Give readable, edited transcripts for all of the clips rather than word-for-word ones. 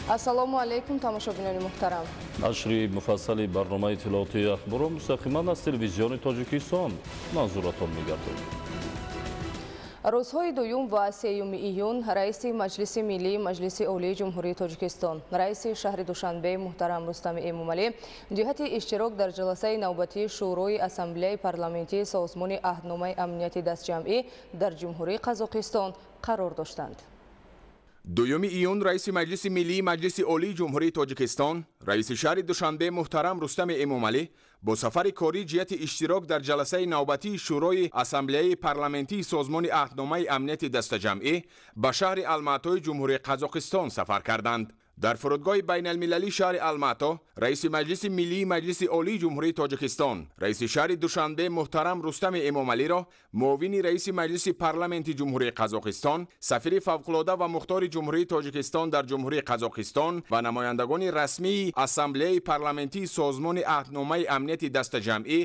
ассалому алейкум тамошобинони муҳтарам. нашри муфассали барномаи иттилооти ахборро мустақиман аз телевизиони Тоҷикистон манзуратон мегардонем. Рӯзҳои 2 ва 3 июн раиси Маҷлиси Миллии Маҷлиси Олии Ҷумҳурии Тоҷикистон, раиси шаҳри Душанбе муҳтарам Рустами Эмомалӣ ҷиҳати иштирок дар ҷаласаи навбатии шӯрои Ассамблеяи парламентии Созмони аҳдномаи амнияти дастҷамъӣ дар Ҷумҳурии Қазоқистон қарор доштанд. 2 июн раиси Маҷлиси Миллии Маҷлиси Олии Ҷумҳурии Тоҷикистон, раиси шаҳри Душанбе муҳтарам Рустами Эмомалӣ бо сафари корӣ ҷиҳати иштирок дар ҷаласаи навбатии шӯрои Ассамблеяи парламентии Созмони аҳдномаи амнияти дастаҷамъӣ ба шаҳри Алматои Ҷумҳурии Қазоқистон сафар карданд. дар фурудгоҳи байналмилалии шаҳри Алмато, раиси Маҷлиси Миллии Маҷлиси Олии Ҷумҳурии Тоҷикистон, раиси шаҳри Душанбе муҳтарам Рустами Эмомалиро, муовини раиси Маҷлиси парламенти Ҷумҳурии Қазоқистон, сафири фавқулода ва мухтори Ҷумҳурии Тоҷикистон дар Ҷумҳурии Қазоқистон ва намояндагони расмии Ассамблеяи парламентии Созмони аҳдномаи амнияти дастаҷамъӣ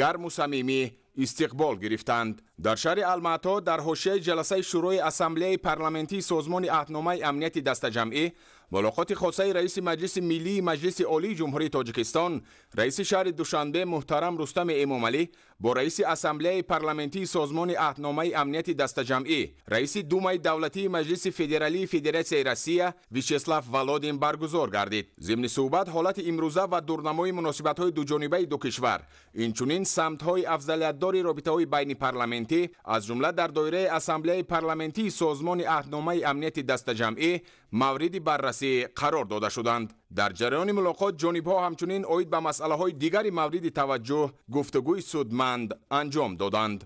гарму самимӣ истиқбол гирифтанд. дар шаҳри Алмато дар ҳошияи ҷаласаи шӯрои Ассамблеяи парламентии Созмони аҳдномаи амнияти дастаҷамъӣ мулоқоти хосаи раиси Маҷлиси Миллии Маҷлиси Олии Ҷумҳурии Тоҷикистон, раиси шаҳри Душанбе муҳтарам Рустами Эмомалӣ бо раиси Ассамблеяи парламентии Созмони аҳдномаи амнияти дастаҷамъӣ, раиси Думаи давлатии Маҷлиси федералии Федератсияи Россия Вячеслав Володин баргузор гардид. зимни суҳбат ҳолати имрӯза ва дурнамои муносибатҳои дуҷонибаи ду кишвар, инчунин самтҳои афзалиятдори робитаҳои байни парламентӣ, аз ҷумла дар доираи Ассамблеяи парламентии Созмони аҳдномаи амнияти дастаҷамъӣ мавриди баррасӣ қарор дода шуданд. дар ҷараёни мулоқот ҷонибҳо ҳамчунин оид ба масъалаҳои дигари мавриди таваҷҷӯҳ гуфтагӯи судманд анҷом доданд.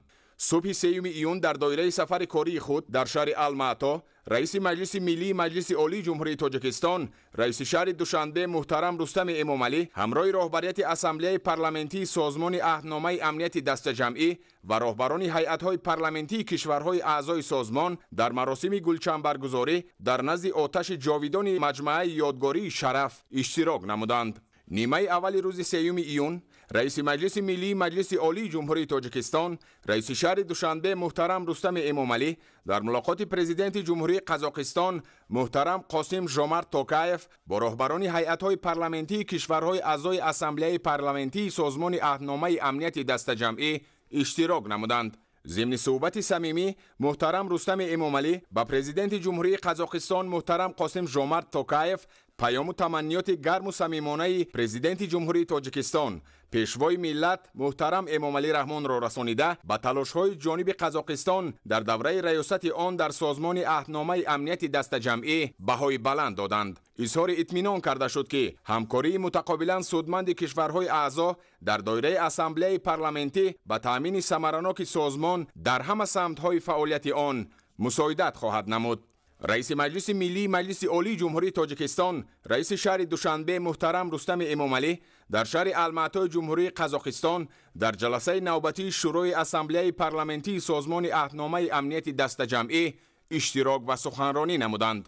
субҳи 3 июн дар доираи сафари кории худ дар шаҳри Алмато, раиси Маҷлиси Миллии Маҷлиси Олии Ҷумҳурии Тоҷикистон, раиси шаҳри Душанбе муҳтарам Рустами Эмомалӣ ҳамроҳи роҳбарияти Ассамблеяи парламентии Созмони аҳдномаи амнияти дастаҷамъӣ ва роҳбарони ҳайатҳои парламентии кишварҳои аъзои созмон дар маросими гулчанбаргузорӣ дар назди оташи ҷовидони маҷмӯаи ёдгории шараф иштирок намуданд. нимаи аввали рӯзи 3 июн раиси Маҷлиси Миллии Маҷлиси Олии Ҷумҳурии Тоҷикистон, раиси шаҳри Душанбе муҳтарам Рустами Эмомалӣ дар мулоқоти президенти Ҷумҳурии Қазоқистон муҳтарам Қосим Жомарт Токаев бо роҳбарони ҳайатҳои парламентии кишварҳои аъзои Ассамблеяи парламентии Созмони аҳдномаи амнияти дастаҷамъӣ иштирок намуданд. зимни суҳбати самимӣ муҳтарам Рустами Эмомалӣ ба президенти Ҷумҳурии Қазоқистон муҳтарам Қосим Жомарт Токаев паёму таманниёти гарму самимонаи президенти Ҷумҳурии Тоҷикистон, пешвои миллат муҳтарам Эмомалӣ Раҳмонро расонида ба талошҳои ҷониби Қазоқистон дар давраи раёсати он дар Созмони аҳдномаи амнияти дастаҷамъӣ баҳои баланд доданд. изҳори итминон карда шуд ки ҳамкории мутақобилан судманди кишварҳои аъзо дар доираи Ассамблеяи парламентӣ ба таъмини самараноки созмон дар ҳама самтҳои фаъолияти он мусоидат хоҳад намуд. раиси Маҷлиси Миллии Маҷлиси Олии Ҷумҳурии Тоҷикистон, раиси шаҳри Душанбе муҳтарам Рустами Эмомалӣ дар шаҳри Алматои Ҷумҳурии Қазоқистон дар ҷаласаи навбатии шӯрои Ассамблеяи парламентии Созмони аҳдномаи амнияти дастаҷамъӣ иштирок ва суханронӣ намуданд.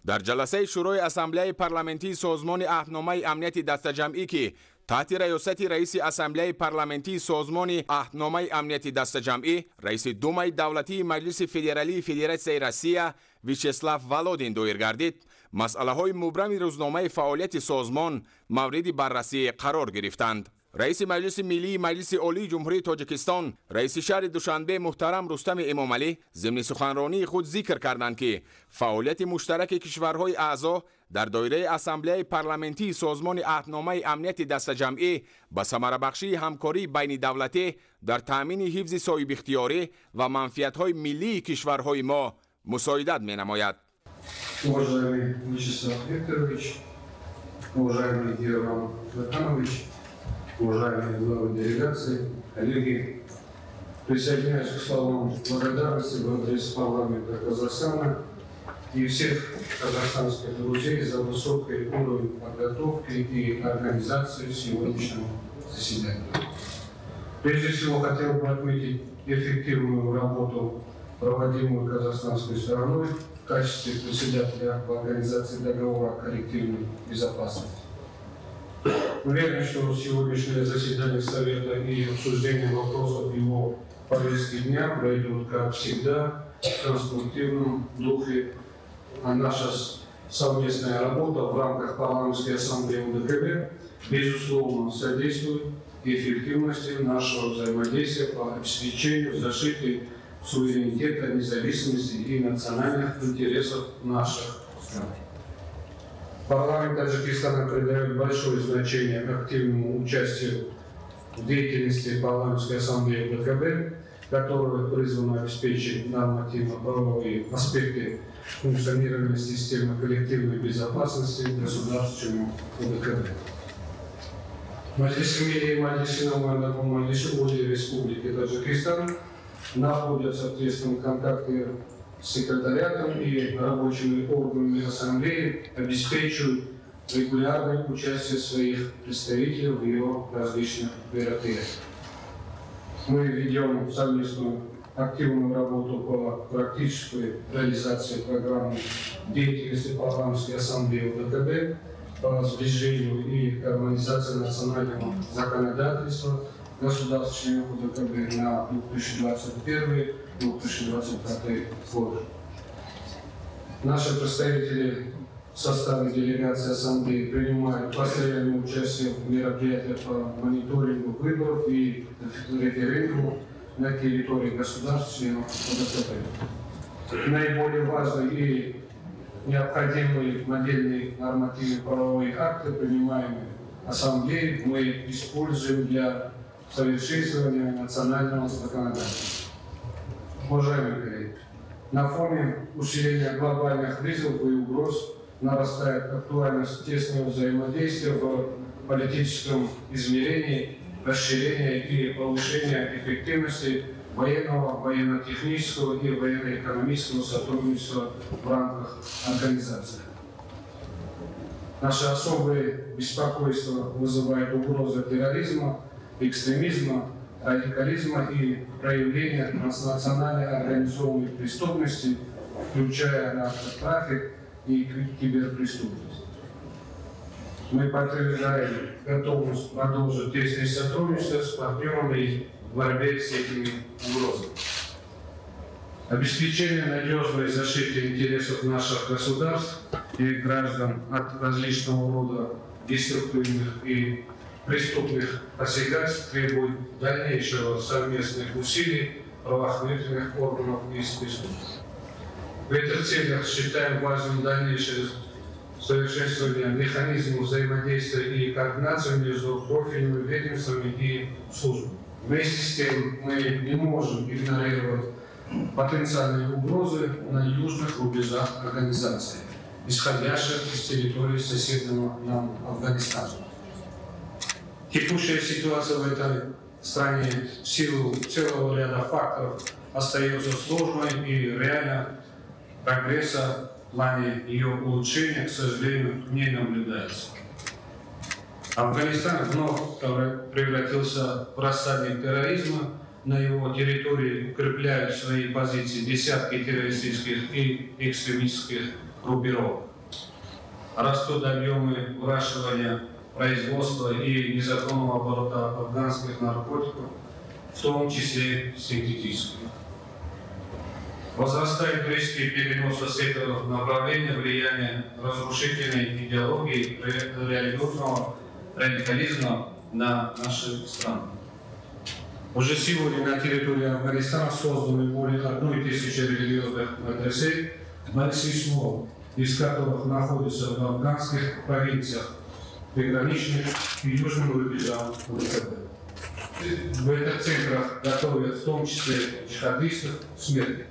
дар ҷаласаи шӯрои Ассамблеяи парламентии Созмони аҳдномаи амнияти дастаҷамъӣ ки таҳти раёсати раиси Ассамблеяи парламентии Созмони аҳдномаи амнияти дастаҷамъӣ, раиси Думаи давлатии Маҷлиси федералии Федератсияи Россия Вячеслав Володин доир гардид, масъалаҳои мубрами рӯзномаи фаъолияти созмон мавриди баррасӣ қарор гирифтанд. раиси Маҷлиси Миллии Маҷлиси Олии Ҷумҳурии Тоҷикистон, раиси шаҳри Душанбе муҳтарам Рустами Эмомалӣ зимни суханронии худ зикр карданд ки фаъолияти муштараки кишварҳои аъзо дар доираи Ассамблеяи парламентии Созмони аҳдномаи амнияти дастаҷамъӣ ба самарабахшии ҳамкории байнидавлатӣ дар таъмини ҳифзи соҳибихтиёрӣ ва манфиатҳои миллии кишварҳои мо мусоидат менамояд. Уважаемый Вячеслав Викторович, уважаемый Герман Заханович, уважаемые главы делегации, коллеги, присоединяюсь к словам благодарности в адрес парламента Казахстана и всех казахстанских друзей за высокий уровень подготовки и организации сегодняшнего заседания. Прежде всего, хотел бы отметить эффективную работу, проводимую казахстанской стороной в качестве председателя в организации договора о коллективной безопасности. Уверен, что сегодняшнее заседание Совета и обсуждение вопросов его повестки дня пройдут, как всегда, в конструктивном духе, а наша совместная работа в рамках парламентской ассамблеи ОДКБ, безусловно, содействует эффективности нашего взаимодействия по обеспечению защиты суверенитета, независимости и национальных интересов наших стран. Парламент Таджикистана придает большое значение активному участию в деятельности парламентской ассамблеи ОДКБ, которая призвана обеспечить нормативно-правовые аспекты функционирования системы коллективной безопасности государственного ОДКБ. Маджлис Милли и Маджлис Нумандов Маджлис Ули Республики Таджикистан находятся в тесном контакте с секретариатом и рабочими органами ассамблеи, обеспечивают регулярное участие своих представителей в ее различных мероприятиях. Мы ведем совместную активную работу по практической реализации программы деятельности парламентской ассамблеи ОДКБ по сближению и гармонизации национального законодательства государственного ОДКБ на 2021-2025 год. Наши представители в составе делегации ассамблеи принимают постоянное участие в мероприятиях по мониторингу выборов и референдумов на территории государственного ОДКБ. Наиболее важные и необходимые модельные нормативные правовые акты, принимаемые ассамблеей, мы используем для совершенствования национального законодательства. Уважаемые коллеги, на фоне усиления глобальных вызовов и угроз нарастает актуальность тесного взаимодействия в политическом измерении, расширения и повышения эффективности военного, военно-технического и военно-экономического сотрудничества в рамках организации. Наше особое беспокойство вызывает угроза терроризма, экстремизма, радикализма и проявления транснациональной организованной преступности, включая наркотрафик и киберпреступность. Мы подтверждаем готовность продолжить тесное сотрудничество с партнерами в борьбе с этими угрозами. Обеспечение надежной защиты интересов наших государств и граждан от различного рода деструктивных и преступных посягательств требует дальнейшего совместных усилий правоохранительных органов и спецслужб. В этих целях считаем важным дальнейшее совершенствование механизмов взаимодействия и координации между профильными ведомствами и службами. Вместе с тем мы не можем игнорировать потенциальные угрозы на южных рубежах организации, исходящих из территории соседнего нам Афганистана. Текущая ситуация в этой стране в силу целого ряда факторов остается сложной и реально прогресса в плане ее улучшения, к сожалению, не наблюдается. Афганистан вновь превратился в рассадник терроризма. На его территории укрепляют свои позиции десятки террористических и экстремистских группировок. Растут объемы выращивания, производства и незаконного оборота афганских наркотиков, в том числе синтетических. Возрастают риски переноса с этого направления влияния разрушительной идеологии религиозного радикализма на наши страны. Уже сегодня на территории Афганистана созданы более 1000 религиозных мадресе, большинство из которых находятся в афганских провинциях, приграничных и южным рубежам ОДКБ. В этих центрах готовят в том числе джихадистов к смерти.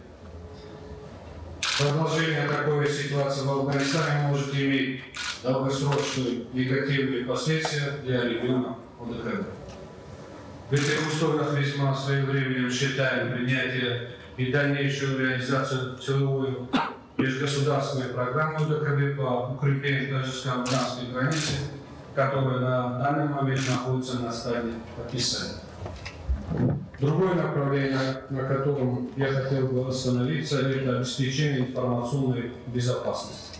Продолжение такой ситуации в Афганистане может иметь долгосрочные негативные последствия для региона ОДКБ. В этих условиях весьма своевременным считаем принятие и дальнейшую реализацию целевой межгосударственной программы ОДКБ по укреплению таджикско-афганской границы, которая на данный момент находится на стадии подписания. Другое направление, на котором я хотел бы остановиться, это обеспечение информационной безопасности.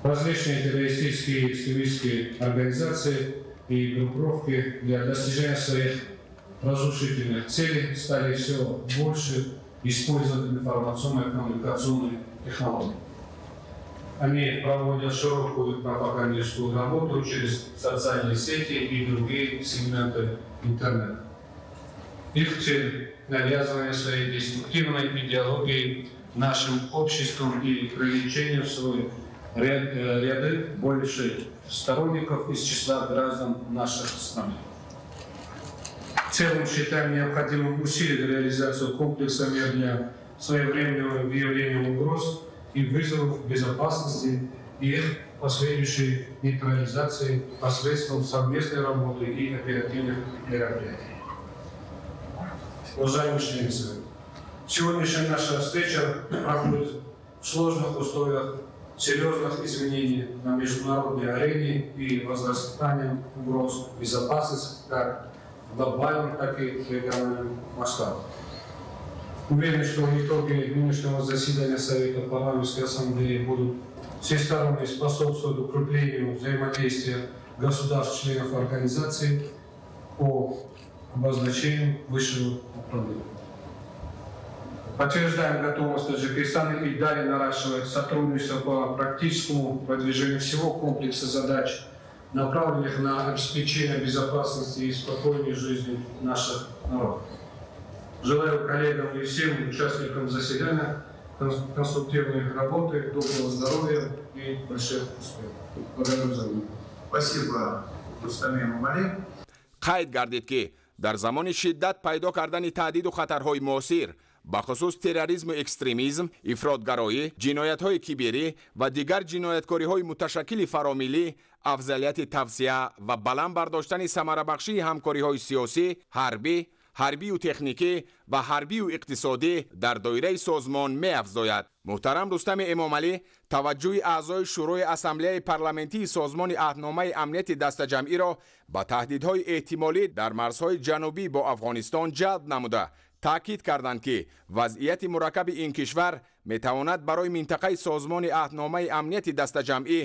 Различные террористические и экстремистские организации и группировки для достижения своих разрушительных целей стали все больше использовать информационно-коммуникационные технологии. Они проводят широкую пропагандистскую работу через социальные сети и другие сегменты интернета. Их цель – навязывание своей деструктивной идеологии нашим обществом и привлечение в свой ряды больше сторонников из числа граждан наших стран. В целом считаем необходимым усилить реализацию комплекса мер для своевременного выявления угроз и вызовов безопасности и их последующей нейтрализации посредством совместной работы и оперативных мероприятий. Уважаемые члены Совета, сегодняшняя наша встреча проходит в сложных условиях серьезных изменений на международной арене и возрастания угроз безопасности как в глобальном, так и в региональном масштабе. Уверен, что в итоге нынешнего заседания Совета Парламентской Ассамблеи будут всесторонне способствовать укреплению взаимодействия государств-членов организации по обозначению высшего управления. Подтверждаем готовность Таджикистана и далее наращивать сотрудничество по практическому продвижению всего комплекса задач, направленных на обеспечение безопасности и спокойной жизни наших народов. Желаю коллегам и всем участникам заседания конструктивной работы, доброго здоровья и больших успехов. Благодарю за внимание. Спасибо, Рустам Эмомали. қайд гардид ки дар замони шиддат пайдо кардани таҳдиду хатарҳои муосир ба хусус терроризму экстремизм, ифротгароӣ, ҷиноятҳои киберӣ ва дигар ҷинояткориҳои муташаккили фаромилӣ афзалияти тавсия ва баланд бардоштани самарабахшии ҳамкориҳои сиёсӣ, ҳарбию техникӣ ва ҳарбию иқтисодӣ дар доираи созмон меафзояд. муҳтарам Рустами Эмомалӣ таваҷҷӯҳи аъзои шӯрои ассамблеяи парламентии созмони аҳдномаи амнияти дастаҷамъиро ба таҳдидҳои эҳтимолӣ дар марзҳои ҷанубӣ бо Афғонистон ҷалб намуда таъкид карданд ки вазъияти мураккаби ин кишвар метавонад барои минтақаи созмони аҳдномаи амнияти дастаҷамъӣ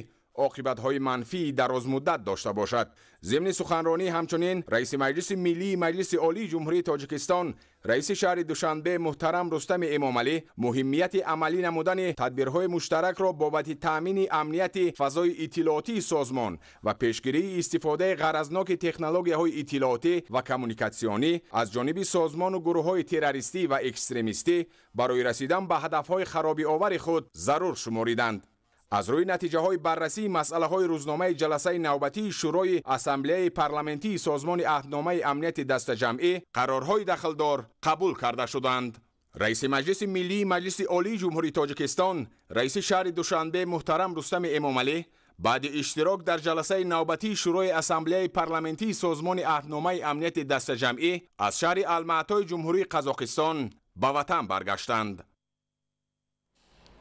оқибатҳои манфии дарозмуддат дошта бошад. зимни суханронӣ ҳамчунин раиси маҷлиси миллии маҷлиси олии ҷумҳурии Тоҷикистон раиси шаҳри Душанбе муҳтарам Рустами Эмомалӣ муҳимияти амалӣ намудани тадбирҳои муштаракро бобати таъмини амнияти фазои иттилоотии созмон ва пешгирии истифодаи ғаразноки технологияҳои иттилоотӣ ва коммуникатсионӣ аз ҷониби созмону гурӯҳҳои террористӣ ва экстремистӣ барои расидан ба ҳадафҳои харобиовари худ зарур шумориданд. аз рӯи натиҷаҳои баррасии масъалаҳои рӯзномаи ҷаласаи навбатии шӯрои ассамблеяи парламентии созмони аҳдномаи амнияти дастаҷамъӣ қарорҳои дахлдор қабул карда шуданд. раиси маҷлиси миллии маҷлиси олии ҷумҳурии Тоҷикистон раиси шаҳри Душанбе муҳтарам Рустами Эмомалӣ баъди иштирок дар ҷаласаи навбатии шӯрои ассамблеяи парламентии созмони аҳдномаи амнияти дастаҷамъӣ аз шаҳри Алмаатои ҷумҳурии Қазоқистон ба ватан баргаштанд.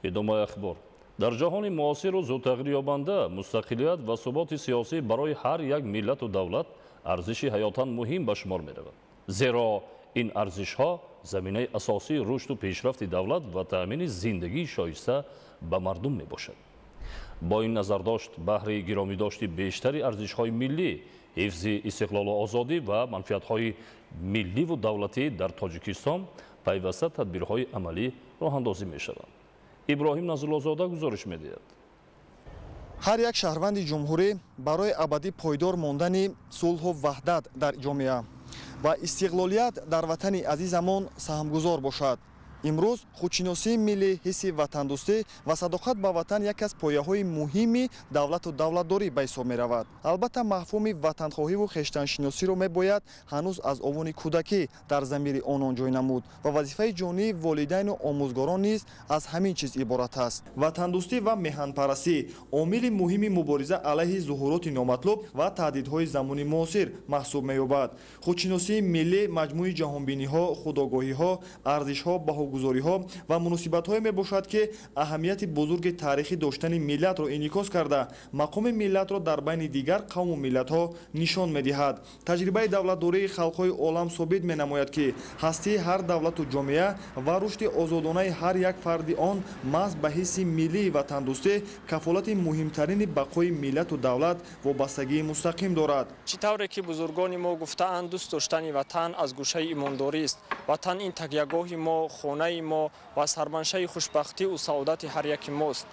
идомаи ахбор. дар ҷаҳони муосиру зудтағйирёбанда мустақилият ва суботи сиёсӣ барои ҳар як миллату давлат арзиши ҳаётан муҳим ба шумор меравад. зеро ин арзишҳо заминаи асосии рушду пешрафти давлат ва таъмини зиндагии шоиста ба мардум мебошад. бо ин назардошт баҳри гиромидошти бештари арзишҳои миллӣ, ҳифзи истиқлолу озодӣ ва манфиатҳои милливу давлатӣ дар Тоҷикистон пайваста тадбирҳои амалӣ роҳандозӣ мешаванд. иброҳим Назруллозода гузориш медиҳад. ҳар як шаҳрванди ҷумҳурӣ барои абадӣ пойдор мондани сулҳу ваҳдат дар ҷомеа ва истиқлолият дар ватани азизамон саҳмгузор бошад. имрӯз худшиносии миллӣ, ҳисси ватандӯстӣ ва садоқат ба ватан яке аз пояҳои муҳими давлату давлатдорӣ ба ҳисоб меравад. албатта мафҳуми ватанхоҳиву хештаншиносиро мебояд ҳанӯз аз овони кӯдакӣ дар замири онон ҷой намуд ва вазифаи ҷонии волидайну омӯзгорон низ аз ҳамин чиз иборат аст. ватандӯстӣ ва меҳанпарастӣ омили муҳими мубориза алайҳи зуҳуроти номатлуб ва таҳдидҳои замони муосир маҳсуб меёбад. худшиносии миллӣ маҷмӯи ҷаҳонбиниҳо, худогоҳиҳо, арзишҳо, гузориҳо ва муносибатҳое мебошад ки аҳамияти бузурги таърихӣ доштани миллатро инъикос карда мақоми миллатро дар байни дигар қавму миллатҳо нишон медиҳад. таҷрибаи давлатдории халқҳои олам собит менамояд ки ҳастии ҳар давлату ҷомеа ва рушди озодонаи ҳар як фарди он маҳз ба ҳисси миллии ватандӯстӣ кафолати муҳимтарини бақои миллату давлат вобастагии мустақим дорад. чӣ тавре ки бузургони мо гуфтаанд, дӯст доштани ватан аз гӯшаи имондорист. ватан ин такягоҳи мо, хонаи мо ва сарманшаи хушбахтию саодати ҳар яки мост.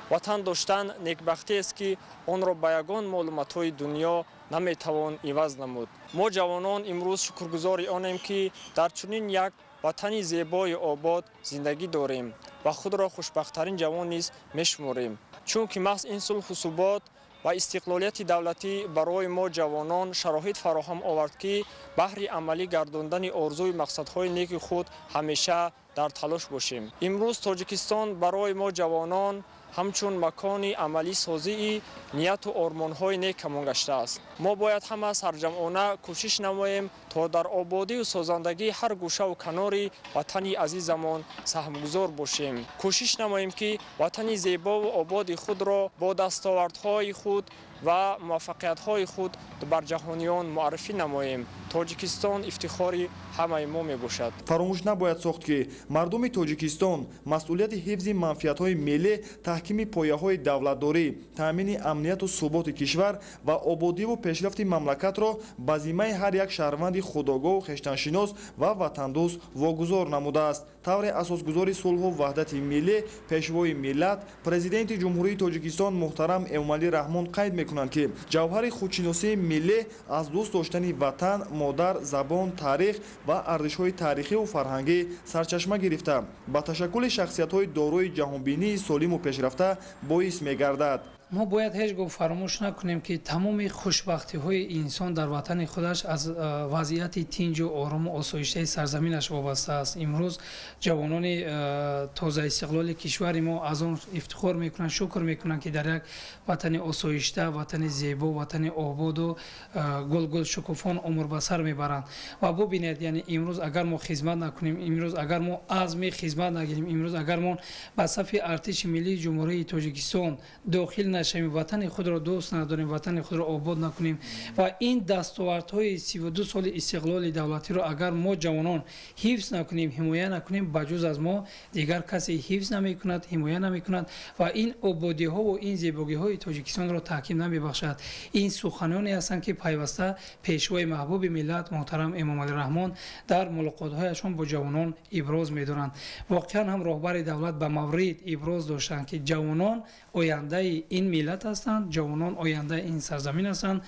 ватан доштан некбахтиест ки онро ба ягон маълумотҳои дунё наметавон иваз намуд. мо ҷавонон имрӯз шукргузори онем ки дар чунин як ватани зебои обод зиндагӣ дорем ва худро хушбахттарин ҷавон низ мешуморем, чунки маҳз ин сулҳу субот ва истиқлолияти давлатӣ барои мо ҷавонон шароит фароҳам овард ки баҳри амалӣ гардондани орзуи мақсадҳои неки худ ҳамеша дар талош бошем. Имрӯз Тоҷикистон барои мо ҷавонон ҳамчун макони амалисозии нияту ормонҳои некамон гаштааст. Мо бояд ҳама сарҷамъона кӯшиш намоем то дар ободию созандагии ҳар гӯшаву канори ватани азизамон саҳмгузор бошем. Кӯшиш намоем ки ватани зебову ободи худро бо дастовардҳои худ ва муваффақиятҳои худ бар ҷаҳониён муаррифӣ намоем. Тоҷикистон ифтихори ҳамаи мо мебошад. фаромӯш набояд сохт ки мардуми Тоҷикистон масъулияти ҳифзи манфиатҳои миллӣ, таҳкими пояҳои давлатдорӣ, таъмини амнияту суботи кишвар ва ободиву пешрафти мамлакатро ба зиммаи ҳар як шаҳрванди худогоҳу хештаншинос ва ватандӯст вогузор намудааст. тавре асосгузори сулҳу ваҳдати миллӣ, пешвои миллат, президенти ҷумҳурии Тоҷикистон муҳтарам Эмомалӣ Раҳмон қайд мекунанд ки ҷавҳари худшиносии миллӣ аз дӯст доштани ватан, модар, забон, таърих ва арзишҳои таърихиву фарҳангӣ сарчашма гирифта ба ташаккули шахсиятҳои дорои ҷаҳонбинии солиму пешрафта боис мегардад. мо бояд ҳеҷ гоҳ фаромӯш накунем ки тамоми хушбахтиҳои инсон дар ватани худаш аз вазъияти тинҷу орому осоиштаи сарзаминаш вобаста аст. имрӯз ҷавонони тоза истиқлоли кишвари мо аз он ифтихор мекунанд, шукр мекунанд ки дар як ватани осоишта, ватани зебо, ватани ободу гулгул шукуфон умр ба сар мебаранд. ва бубинед, яъне имрӯз агар мо хизмат накунем, имрӯз агар мо азми хизмат нагирем, имрӯз агар мо ба сафи артиши миллии ҷумҳурии Тоҷикистон дохил нашавем, ватани худро дӯст надорем, ватани худро обод накунем ва ин дастовардҳои 32 соли истиқлоли давлатиро агар мо ҷавонон ҳифз накунем, ҳимоя накунем, баҷуз аз мо дигар касе ҳифз намекунад, ҳимоя намекунад ва ин ободиҳову ин зебогиҳои Тоҷикистонро таҳким намебахшад. ин суханоне ҳастанд ки пайваста пешвои маҳбуби миллат муҳтарам Эмомалӣ Раҳмон дар мулоқотҳояшон бо ҷавонон иброз медоранд. воқеан ҳам роҳбари давлат ба маврид иброз доштанд ки ҷавонон ояндаи ин миллат ҳастанд, ҷавонон ояндаи ин сарзамин ҳастанд,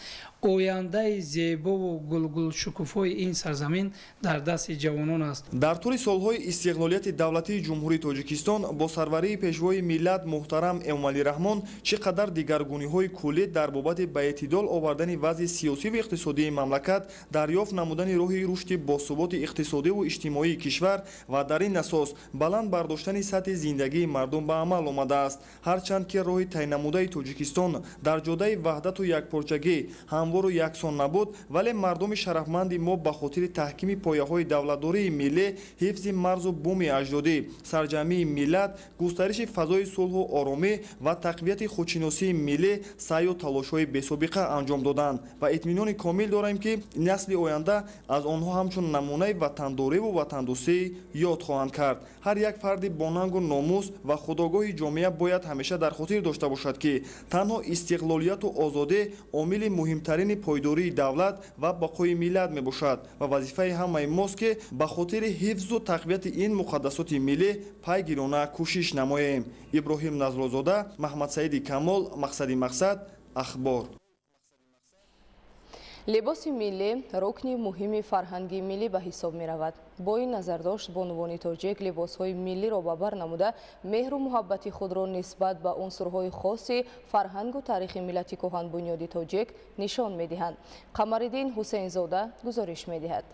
ояндаи зебову гулгулшукуфои ин сарзамин дар дасти ҷавонон аст. дар тӯли солҳои истиқлолияти давлатии ҷумҳурии Тоҷикистон бо сарварии пешвои миллат муҳтарам Эмомалӣ Раҳмон чӣ қадар дигаргуниҳои куллӣ дар бобати ба эътидол овардани вазъи сиёсиву иқтисодии мамлакат, дарёфт намудани роҳи рушди босуботи иқтисодиву иҷтимоии кишвар ва дар ин асос баланд бардоштани сатҳи зиндагии мардум ба амал омадааст. ҳарчанд ки роҳи тайнамудаи Тоҷикистон дар ҷодаи ваҳдату якпорчагӣ ҳамвору яксон набуд, вале мардуми шарафманди мо ба хотири таҳкими пояҳои давлатдории миллӣ, ҳифзи марзу буми аҷдодӣ, сарҷамъии миллат, густариши фазои сулҳу оромӣ ва тақвияти худшиносии миллӣ саъю талошҳои бесобиқа анҷом доданд ва итминони комил дорем ки насли оянда аз онҳо ҳамчун намунаи ватандориву ватандӯстӣ ёд хоҳанд кард. ҳар як фарди бонангу номус ва худогоҳи ҷомеа бояд ҳамеша дар хотир дошта бошад ки танҳо истиқлолияту озодӣ омили муҳимтарини пойдории давлат ва бақои миллат мебошад ва вазифаи ҳамаи мост ки ба хотири ҳифзу тақвияти ин муқаддасоти миллӣ пайгирона кӯшиш намоем. иброҳим Назрозода, Маҳмадсаиди Камол, Мақсади Мақсад, Ахбор. либоси миллӣ рукни муҳими фарҳанги миллӣ ба ҳисоб меравад. бо ин назардошт бонувони тоҷик либосҳои миллиро ба бар намуда меҳру муҳаббати худро нисбат ба унсурҳои хоси фарҳангу таърихи миллати кӯҳанбунёди тоҷик нишон медиҳанд. Қамариддин Ҳусейнзода гузориш медиҳад.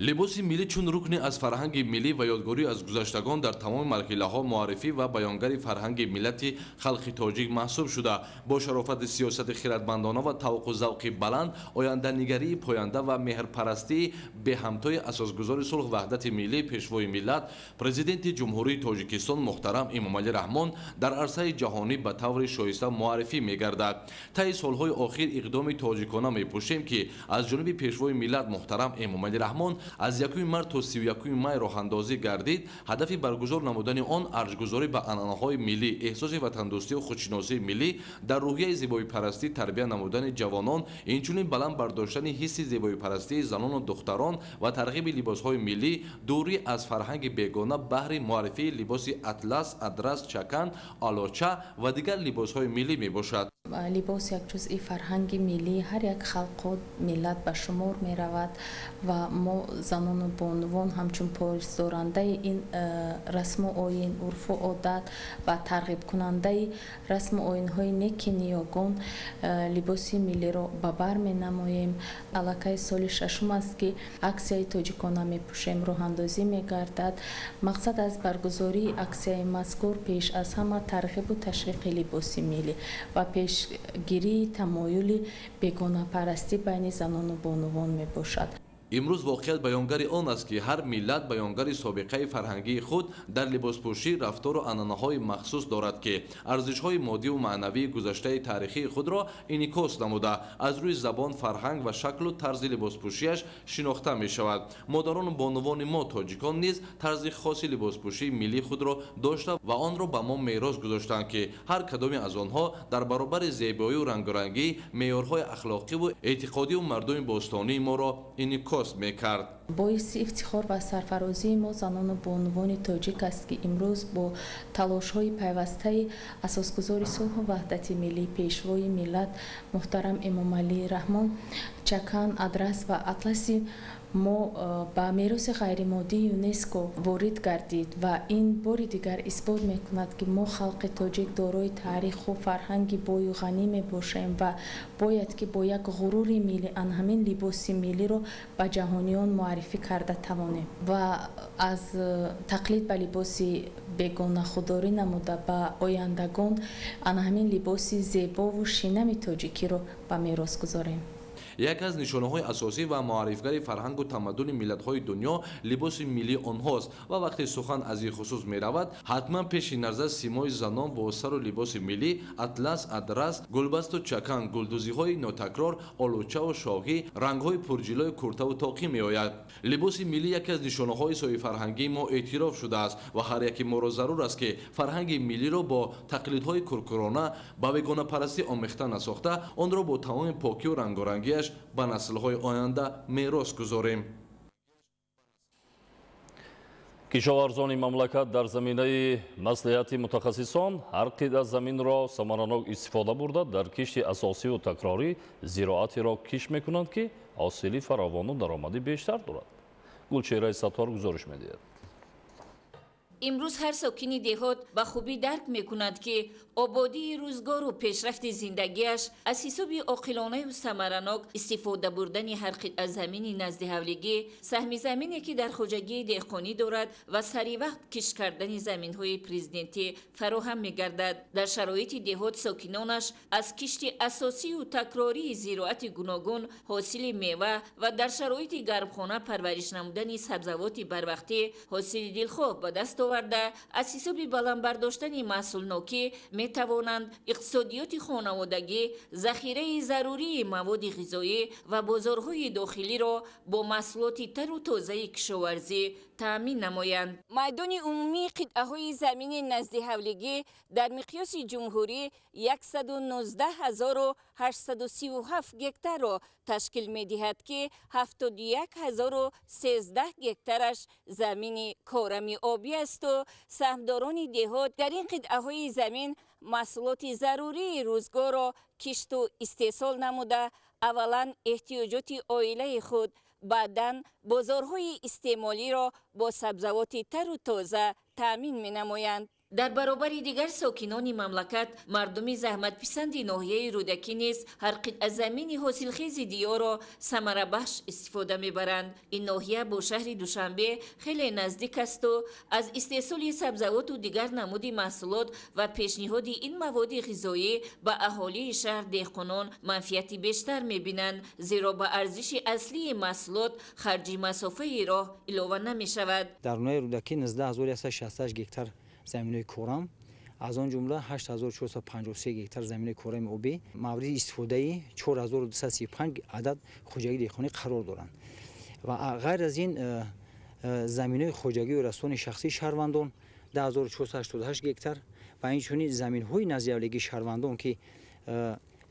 либоси миллӣ чун рукне аз фарҳанги миллӣ ва ёдгорӣ аз гузаштагон дар тамоми марҳилаҳо муаррифӣ ва баёнгари фарҳанги миллати халқи тоҷик маҳсуб шуда, бо шарофати сиёсати хиратмандона ва тавққу завқи баланд, оянданигарии поянда ва меҳрпарастии беҳамтои асосгузори сулҳ ваҳдати миллӣ, пешвои миллат, президенти ҷумҳурии Тоҷикистон муҳтарам Эмомалӣ Раҳмон дар арсаи ҷаҳонӣ ба таври шоиста муаррифӣ мегардад. таи солҳои охир иқдоми тоҷикона мепӯшем ки аз ҷониби пешвои миллат муҳтарам Эмомалӣ Раҳмон از 1 март تا 31 май роҳандозӣ гардид. ҳадафи баргузор намудани он арҷгузорӣ ба анъанаҳои миллӣ, эҳсоси ватандӯстию худшиносии миллӣ, дар рӯҳияи зебоипарастӣ тарбия намудани ҷавонон, инчунин баланд бардоштани ҳисси зебоипарастии занону духтарон ва тарғиби либосҳои миллӣ, дурӣ аз фарҳанги бегона баҳри муаррифии либоси атлас, адрас, чакан, алоча ва дигар либосҳои миллӣ мебошад. либос як ҷузъи фарҳанги миллӣ ҳар як халқу миллат ба шумор меравад ва мо занону бонувон ҳамчун поисдорандаи ин расму оин, урфу одат ва тарғибкунандаи расму оинҳои неки ниёгон либоси миллиро ба бар менамоем. аллакай соли шашум аст ки аксияи тоҷикона мепӯшем роҳандозӣ мегардад. мақсад аз баргузории аксияи мазкур пеш аз ҳама тарғибу ташвиқи либоси миллӣ ва пешгирии тамоюли бегонапарастӣ байни занону бонувон мебошад. имрӯз воқеият баёнгари он аст ки ҳар миллат баёнгари собиқаи фарҳангии худ дар либоспӯшӣ, рафтору анъанаҳои махсус дорад ки арзишҳои моддиву маънавии гузаштаи таърихии худро инъикос намуда аз рӯи забон, фарҳанг ва шаклу тарзи либоспӯшиаш шинохта мешавад. модарону бонувони мо тоҷикон низ тарзи хоси либоспӯшии миллии худро дошта ва онро ба мо мерос гузоштанд ки ҳар кадоме аз онҳо дар баробари зебоию рангорангии меъёрҳои ахлоқиву эътиқодию мардуми бостонии моро инъикос мекард. боиси ифтихор ва сарфарозии мо занону бонувони тоҷик аст ки имрӯз бо талошҳои пайвастаи асосгузори сулҳу ваҳдати миллӣ, пешвои миллат муҳтарам Эмомалии Раҳмон, чакан, адрас ва атласи мо ба мероси ғайримоддии ЮНЕСКО ворид гардид ва ин бори дигар исбот мекунад ки мо халқи тоҷик дорои таъриху фарҳанги бою ғанӣ мебошем ва бояд ки бо як ғурури миллӣ ан ҳамин либоси миллиро ба ҷаҳониён муаррифӣ карда тавонем ва аз тақлид ба либоси бегонахудорӣ намуда ба ояндагон ан ҳамин либоси зебову шинами тоҷикиро ба мерос гузорем. яке аз нишонаҳои асосӣ ва муаррифгари фарҳангу тамаддуни миллатҳои дунё либоси миллии онҳост ва вақте сухан аз ин хусус меравад, ҳатман пеши назар симои занон бо сару либоси миллӣ, атлас, адрас, гулбасту чакан, гулдузиҳои нотакрор, олучаву шоҳӣ, рангҳои пурҷилои куртаву тоқӣ меояд. либоси миллӣ яке аз нишонаҳои соҳифарҳангии мо эътироф шудааст ва ҳар яки моро зарур аст ки фарҳанги миллиро бо тақлидҳои куркурона ба бегонапарастӣ омехта насохта, онро бо тамоми покию рангорангиаш ба наслҳои оянда мерос гузорем. кишоварзони мамлакат дар заминаи маслиҳати мутахассисон ҳар қида заминро самаранок истифода бурда дар кишти асосиву такрорӣ зироатеро кишт мекунанд ки ҳосили фаровону даромади бештар дорад. гулчеҳраи саттор гузориш медиҳад. имрӯз ҳар сокини деҳот ба хубӣ дарк мекунад ки ободии рӯзгору пешрафти зиндагиаш аз ҳисоби оқилонаю самаранок истифода бурдани ҳар қитъа замини назди ҳавлигӣ, саҳми замине ки дар хоҷагии деҳқонӣ дорад ва саривақт кишт кардани заминҳои президентӣ фароҳам мегардад. дар шароити деҳот сокинонаш аз кишти асосию такрории зироати гуногун ҳосили мева ва дар шароити гармхона парвариш намудани сабзавоти барвақтӣ ҳосили дилхоҳ ба даст оварда аз ҳисоби баландбардоштани маҳсулнокӣ метавонанд иқтисодиёти хонаводагӣ, захираи зарурии маводи ғизоӣ ва бозорҳои дохилиро бо маҳсулоти тару тозаи кишоварзӣ таъмин намоянд. майдони умумии қитъаҳои замини наздиҳавлигӣ дар миқёси ҷумҳурӣ 119,837 гектарро ташкил медиҳад ки 71,013 гектараш замини корами обӣ асту саҳмдорони деҳот дар ин қитъаҳои замин маҳсулоти зарурии рӯзгорро кишту истеҳсол намуда аввалан эҳтиёҷоти оилаи худ, баъдан бозорҳои истеъмолиро бо сабзавоти тару тоза таъмин менамоянд. дар баробари дигар сокинони мамлакат мардуми заҳматписанди ноҳияи рӯдакӣ низ ҳар қитъа замини ҳосилхези диёрро самарабахш истифода мебаранд. ин ноҳия бо шаҳри Душанбе хеле наздик асту аз истеҳсоли сабзавоту дигар намуди маҳсулот ва пешниҳоди ин маводи ғизоӣ ба аҳолии шаҳр деҳқонон манфиати бештар мебинанд, зеро ба арзиши аслии маҳсулот харҷи масофаи роҳ илова намешавад. дар ноҳияи рӯдакӣ 19168 гектар заминои корам, аз он ҷумла 8453 гектар заминои корами обӣ мавриди истифодаи 4235 адад хоҷагии деҳқонӣ қарор доранд. و غیر از این زمین‌های خوجگی و رستون شخصی شهروندان 10488 گکتر و اینچنین زمین‌های نزدیکی شهروندان که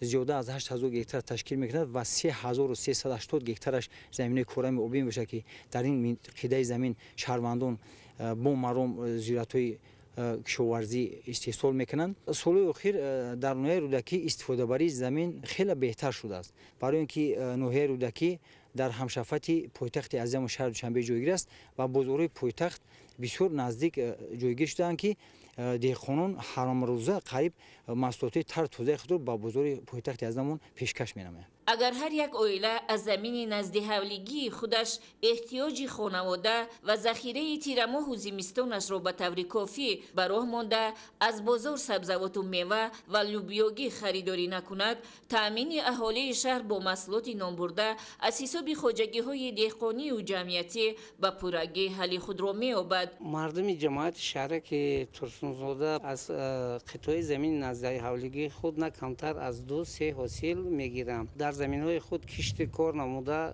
زیاده از 8000 گکتر تشکیل می‌کند و 3380 گکترش زمین کره آبی میشه که در این قطعه زمین شهروندان با مرام زیرات‌های کشاورزی استحصال میکنند. سال اخیر در نوحه رودکی استفاده بری زمین خیلی بهتر شده است، برای اینکه نوحه رودکی در همشفت پایتخت عظیم شهر دوشنبه جایگیر است و بازارهای پایتخت بسیار نزدیک جایگیر شدهاند که دهقانان هر روزه قریب محصولات تر تازه خود با بازار پایتخت عظیم پیشکش می‌نمایند. اگر هر یک عائله از زمین نزدیحولگی خودش احتیاج خانواده و ذخیره تیر ماه و زمستانش را به طور کافی به راه مانده از بازار سبزیجات و میوه و لوبیاگی خریداری نکند، تأمین اهالی شهر با محصولات نامبرده از حساب خواجگی‌های دهقانی و جمعیتی به پورگی حل خود را می‌یابد. مردم جماعت شهر که ترسونزاده از قطعه زمین نزدیحولگی خود نه کمتر از 2-3 حاصل می‌گیرند. در زمین‌های خود کشت کار نموده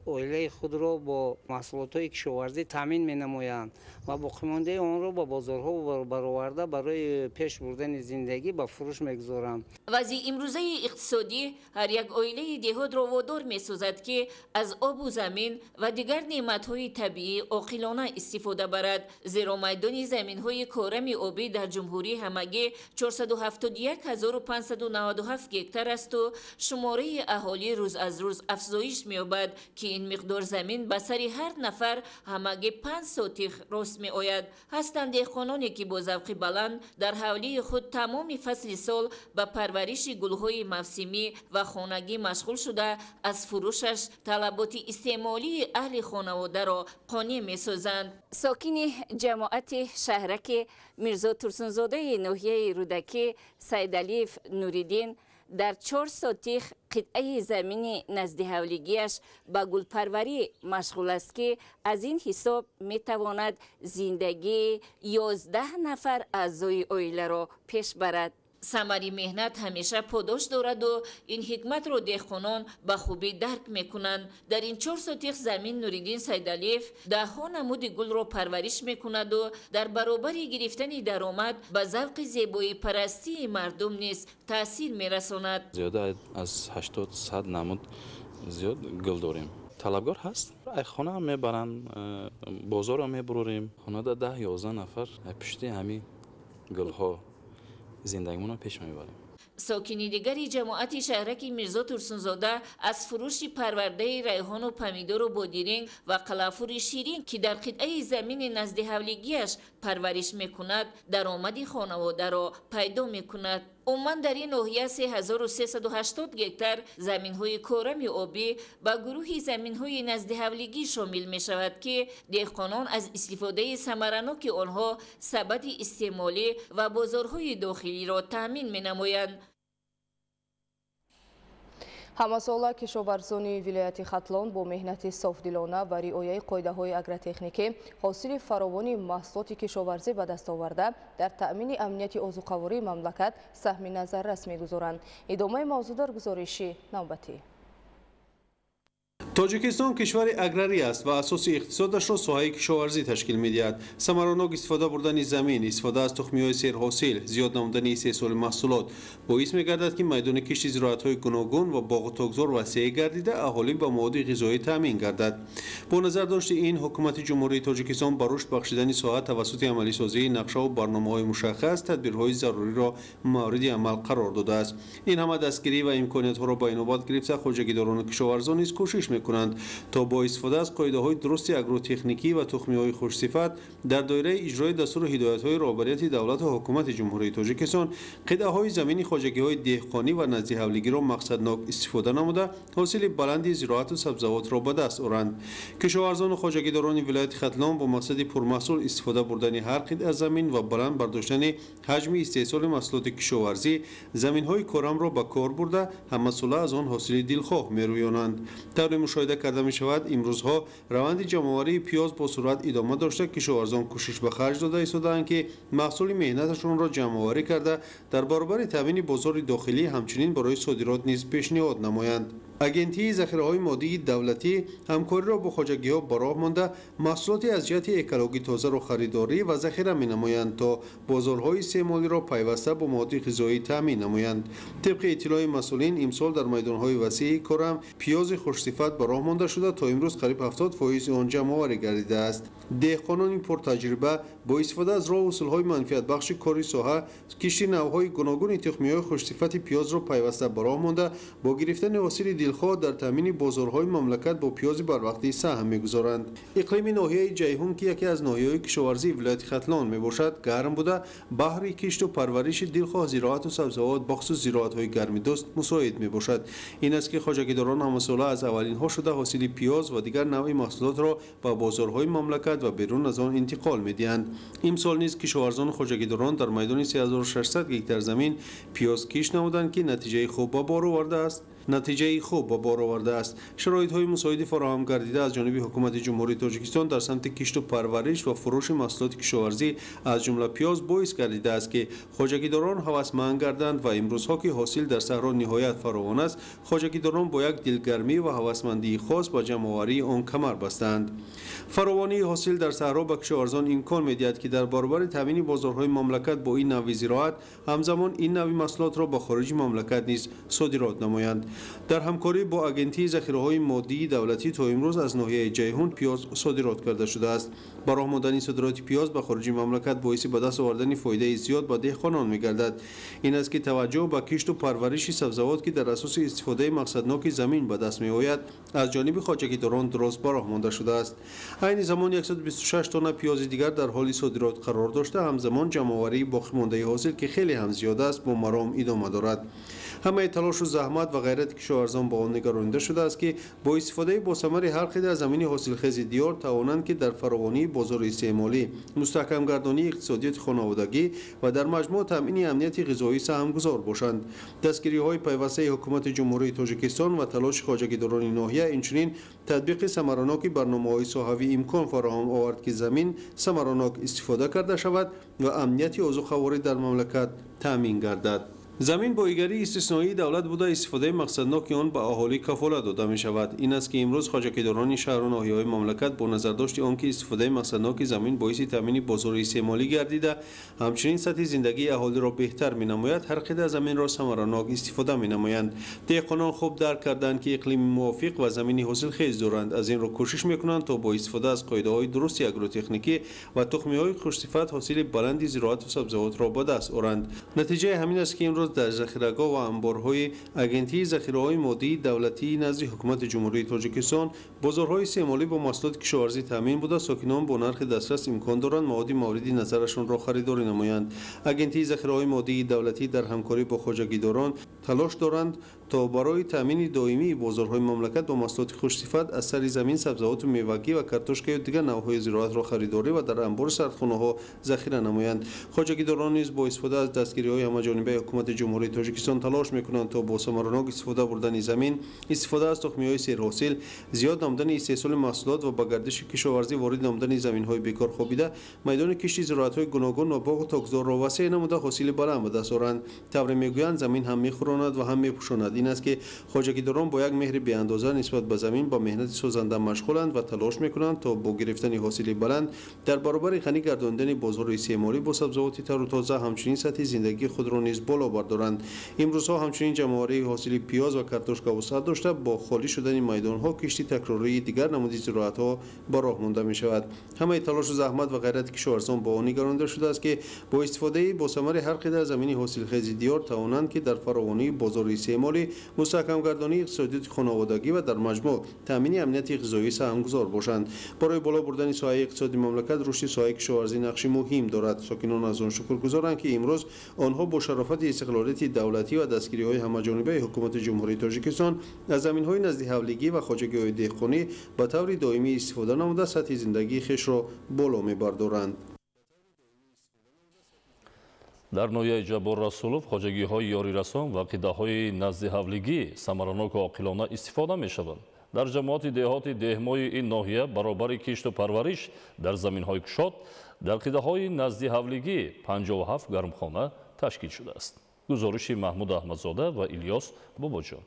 عائله خود را با محصولات کشاورزی تامین می‌نمایند و باقی مانده آن را با بازارها برآورده برای پیش بردن زندگی به فروش می‌گذارند. وضع امروزه اقتصادی هر یک عائله دهات را وادار می‌سازد که از آب و زمین و دیگر نعمت‌های طبیعی عاقلانه استفاده برد، زیرا میدان زمین‌های کارم آبی در جمهوری همگی 471597 گکتر است و شماره اهالی روز از روز افزایش می‌یابد که این مقدار زمین به سر هر نفر همگی 5 سوتیخ راست می‌آید. هستند دهقانانی که با ذوق بلند در حوله خود تمام فصل سال به پرورش گل‌های موسمی و خانگی مشغول شده از فروشش طلبات استعمالی اهل خانواده را قانع می‌سازند. ساکن جماعت شهرک میرزا ترسونزاده ناحیه رودکی سیدعلیف نوریدین در 4 سوتیخ قطعه زمین نزدیحولگیش به گلپروری مشغول است که از این حساب میتواند زندگی 11 نفر اعضای عائله را پیش برد. ثمر مهنت همیشه پاداش دارد و این حکمت را دهقانان به خوبی درک میکنند. در این 4 سوتیخ زمین نوریدین سیدعلیف 10 نمود گل را پرورش میکند و در برابر گرفتن درآمد به ذوق زیبایی پرستی مردم نیز تاثیر میرساند. زیاده از 80-100 نمود زیاد گل داریم. طلبگار هست، خانه هم میبرن، بازار هم میبروریم. خانه دا 10-11 نفر پشتی همین گل ها زندگیمون رو پیش میبریم. ساکنی دیگری جماعت شهرک میرزا ترسونزاده از فروش پرورده ریحان و پمیدور و بادرنگ و قلافور شیرین که در قطعه زمین نزدیحولگیش پرورش میکند درآمد خانواده را پیدا میکند. عموما در این ناحیه 3380 گکتر زمین‌های کارم آبی به گروه زمین‌های نزدیحولگی شامل می‌شود که دهقانان از استفاده ثمرناک آنها سبد استعمالی و بازارهای داخلی را تأمین می‌نمایند. ҳамасола кишоварзони вилояти хатлон бо меҳнати софдилона ва риояи қоидаҳои агротехникӣ ҳосили фаровони маҳсулоти кишоварзӣ ба даст оварда дар таъмини амнияти озуқавории мамлакат саҳми назаррас мегузоранд. идомаи мавзӯъ гузориши навбатӣ. тоҷикистон кишвари аграрӣ аст ва асоси иқтисодашро соҳаи кишоварзӣ ташкил медиҳад. самаронок истифода бурдани замин, истифода аз тухмиҳои серҳосил, зиёд намудани истеҳсоли маҳсулот боис мегардад ки майдони кишти зироатҳои гуногун ва боғу тогзор васеъ гардида аҳолӣ ба маводи ғизоӣ таъмин гардад. бо назардошти ин ҳукумати ҷумҳурии тоҷикистон ба рушд бахшидани соҳа тавассути амалисозии нақшаву барномаҳои мушаххас тадбирҳои заруриро мавриди амал қарор додааст. ин ҳама дастгирӣ ва имкониятҳоро ба инобат гирифта хоҷагидорону кишоварзон низ кӯшиш мекунанд то бо истифода аз қоидаҳои дурусти агротехникӣ ва тухмиҳои хушсифат дар доираи иҷрои дастуру ҳидоятҳои роҳбарияти давлату ҳукумати ҷумҳурии тоҷикистон қитъаҳои замини хоҷагиҳои деҳқонӣ ва наздиҳавлигиро мақсаднок истифода намуда ҳосили баланди зироату сабзавотро ба даст оранд. кишоварзону хоҷагидорони вилояти хатлон бо мақсади пурмаҳсул истифода бурдани ҳар қитъа замин ва баланд бардоштани ҳаҷми истеҳсоли маҳсулоти кишоварзӣ заминҳои корамро ба кор бурда ҳамасола аз он ҳосили дилхоҳ мерӯёнанд. тавре мушоҳида карда мешавад имрӯзҳо раванди ҷамъоварии пиёз бо суръат идома дошта кишоварзон кӯшиш ба харҷ дода истодаанд ки маҳсули меҳнаташонро ҷамъоварӣ карда дар баробари таъмини бозори дохилӣ ҳамчунин барои содирот низ пешниҳод намоянд. агентии захираҳои моддии давлатӣ ҳамкориро бо хоҷагиҳо ба роҳ монда маҳсулоти аз ҷиҳати экологӣ тозаро харидорӣ ва захира менамоянд то бозорҳои истеъмолиро пайваста бо маводи ғизоӣ таъмин намоянд. тибқи иттилои масъулин имсол дар майдонҳои васеъи корам пиёзи хушсифат ба роҳ монда шуда то имрӯз қариб 70% он ҷамъоварӣ гардидааст. деҳқонони пуртаҷриба бо истифода аз роҳ усулҳои манфиатбахши кори соҳа кишти навъҳои гуногуни тухмиҳои хушсифати пиёзро пайваста ба роҳ монда бо гирифтани ҳосили дилхоҳ дар таъмини бозорҳои мамлакат бо пиёзи барвақтӣ саҳм мегузоранд. иқлими ноҳияи ҷайҳун ки яке аз ноҳияҳои кишоварзии вилояти хатлон мебошад гарм буда баҳри кишту парвариши дилхоҳ зироату сабзавот бахусус зироатҳои гармидӯст мусоид мебошад. ин аст ки хоҷагидорон ҳамасола аз аввалинҳо шуда ҳосили пиёз ва дигар навъи маҳсулотро ба бозорҳои мамлакат ва берун аз он интиқол медиҳанд. имсол низ кишоварзони хоҷагидорон дар майдони 3600 гектар замин пиёз кишт намуданд ки натиҷаи хуб ба бор оварда аст. шароитҳои мусоиди фароҳам гардида аз ҷониби ҳукумати ҷумҳурии тоҷикистон дар самти кишту парвариш ва фурӯши маҳсулоти кишоварзӣ аз ҷумла пиёз боис гардидааст ки хоҷагидорон ҳавасманд гарданд ва имрӯзҳо ки ҳосил дар саҳро ниҳоят фаровон аст, хоҷагидорон бо як дилгармӣ ва ҳавасмандии хос ба ҷамъоварии он камар бастанд. фаровонии ҳосил дар саҳро ба кишоварзон имкон медиҳад ки дар баробари таъмини бозорҳои мамлакат бо ин навъи зироат ҳамзамон ин навъи маҳсулотро ба хориҷи мамлакат низ содирот намоянд. дар ҳамкорӣ бо агентии захираҳои моддии давлатӣ то имрӯз аз ноҳияи ҷайҳун пиёз содирот карда шудааст. ба роҳ мондани содироти пиёз ба хориҷи мамлакат боиси ба даст овардани фоидаи зиёд ба деҳқонон мегардад. ин аст ки таваҷҷӯҳ ба кишту парвариши сабзавот ки дар асоси истифодаи мақсадноки замин ба даст меояд аз ҷониби хоҷагидорон дуруст ба роҳ монда шудааст. айни замон 126 тонна пиёзи дигар дар ҳоли содирот қарор дошта ҳамзамон ҷамъоварии боқимондаи ҳосил ки хеле ҳам зиёд аст бо маром идома дорад. ҳамаи талошу заҳмат ва ғайрати кишоварзон ба он нигаронида шудааст ки бо истифодаи босамари ҳар қадар замини ҳосилхези диёр тавонанд ки дар фаровонии бозори истеъмолӣ мустаҳкамгардонии иқтисодиёти хонаводагӣ ва дар маҷмӯъ таъмини амнияти ғизоӣ саҳмгузор бошанд. дастгириҳои пайвастаи ҳукумати ҷумҳурии тоҷикистон ва талоши хоҷагидорони ноҳия инчунин татбиқи самараноки барномаҳои соҳавӣ имкон фароҳам овард ки замин самаранок истифода карда шавад ва амнияти озуқаворӣ дар мамлакат таъмин гардад. замин бо игарии истисноии давлат буда истифодаи мақсадноки он ба аҳолӣ кафолат дода мешавад. ин аст ки имрӯз хоҷагидорони шаҳру ноҳияҳои мамлакат бо назардошти он ки истифодаи мақсадноки замин боиси таъмини бозори истеъмолӣ гардида ҳамчунин сатҳи зиндагии аҳолиро беҳтар менамояд, ҳар қадар заминро самаранок истифода менамоянд. деҳқонон хуб дарк карданд ки иқлими мувофиқ ва замини ҳосилхез доранд. аз ин рӯ кӯшиш мекунанд то бо истифода аз қоидаҳои дурусти агротехникӣ ва тухмиҳои хушсифат ҳосили баланди зироату сабзавотро ба даст оранд. натиҷаи ҳамин аст ки имрӯз дар захирагоҳ ва амборҳои агентии захираҳои моддии давлатии назди ҳукумати ҷумҳурии тоҷикистон бозорҳои истеъмолӣ бо маҳсулоти кишоварзӣ таъмин буда сокинон бо нархи дастрас имкон доранд маводи мавриди назарашонро харидорӣ намоянд. агентии захираҳои моддии давлатӣ дар ҳамкорӣ бо хоҷагидорон талош доранд то барои таъмини доимии бозорҳои мамлакат бо маҳсулоти хушсифат аз сари замин сабзавоту мевагӣ ва картошкаю дигар навъҳои зироатро харидорӣ ва дар амбори сардхонаҳо захира намоянд. хоҷагидорон низ бо истифода аз дастгириҳои ҳамаҷонибаи ҳукумати ҷумҳурии тоҷикистон талош мекунанд то бо самаранок истифода бурдани замин, истифода аз тухмиҳои серҳосил, зиёд намудани истеҳсоли маҳсулот ва ба гардиши кишоварзӣ ворид намудани заминҳои бекор хобида майдони кишти зироатҳои гуногун ва боғу токзорро васеъ намуда ҳосили баланд ба даст оранд. тавре мегӯянд замин ҳам мехӯронад ва ҳам мепӯшонад. ин аст ки хоҷагидорон бо як меҳри беандоза нисбат ба замин ба меҳнати созанда машғуланд ва талош мекунанд то бо гирифтани ҳосили баланд дар баробари ғанӣ гардондани бозори истеъмолӣ бо сабзавоти тару тоза ҳамчунин сатҳи зиндагии худро низ боло бардоранд. имрӯзҳо ҳамчунин ҷамъоварии ҳосили пиёз ва картошка вусъат дошта бо холӣ шудани майдонҳо кишти такрории дигар намуди зироатҳо ба роҳ монда мешавад. ҳамаи талошу заҳмат ва ғайрати кишоварзон ба он нигаронида шудааст ки бо истифодаи босамари ҳар қадар замини ҳосилхези диёр тавонанд ки дар фаровонии бозори истеъмолӣ мустаҳкамгардонии иқтисодиёти хонаводагӣ ва дар маҷмӯъ таъмини амнияти ғизоӣ саҳмгузор бошанд. барои боло бурдани соҳаи иқтисоди мамлакат рушди соҳаи кишоварзӣ нақши муҳим дорад. сокинон аз он шукргузоранд ки имрӯз онҳо бо шарофати истиқлолияти давлатӣ ва дастгириҳои ҳамаҷонибаи ҳукумати ҷумҳурии тоҷикистон аз заминҳои назди ҳавлигӣ ва хоҷагиҳои деҳқонӣ ба таври доимӣ истифода намуда сатҳи зиндагии хешро боло мебардоранд. дар ноҳияи ҷабор расулов хоҷагиҳои ёрирасон ва қидаҳои назди ҳавлигӣ самараноку оқилона истифода мешаванд. дар ҷамоати деҳоти деҳмои ин ноҳия баробари кишту парвариш дар заминҳои кушод дар қидаҳои назди ҳавлигӣ 57 гармхона ташкил шудааст. гузориши маҳмуд аҳмадзода ва илёс бобоҷон.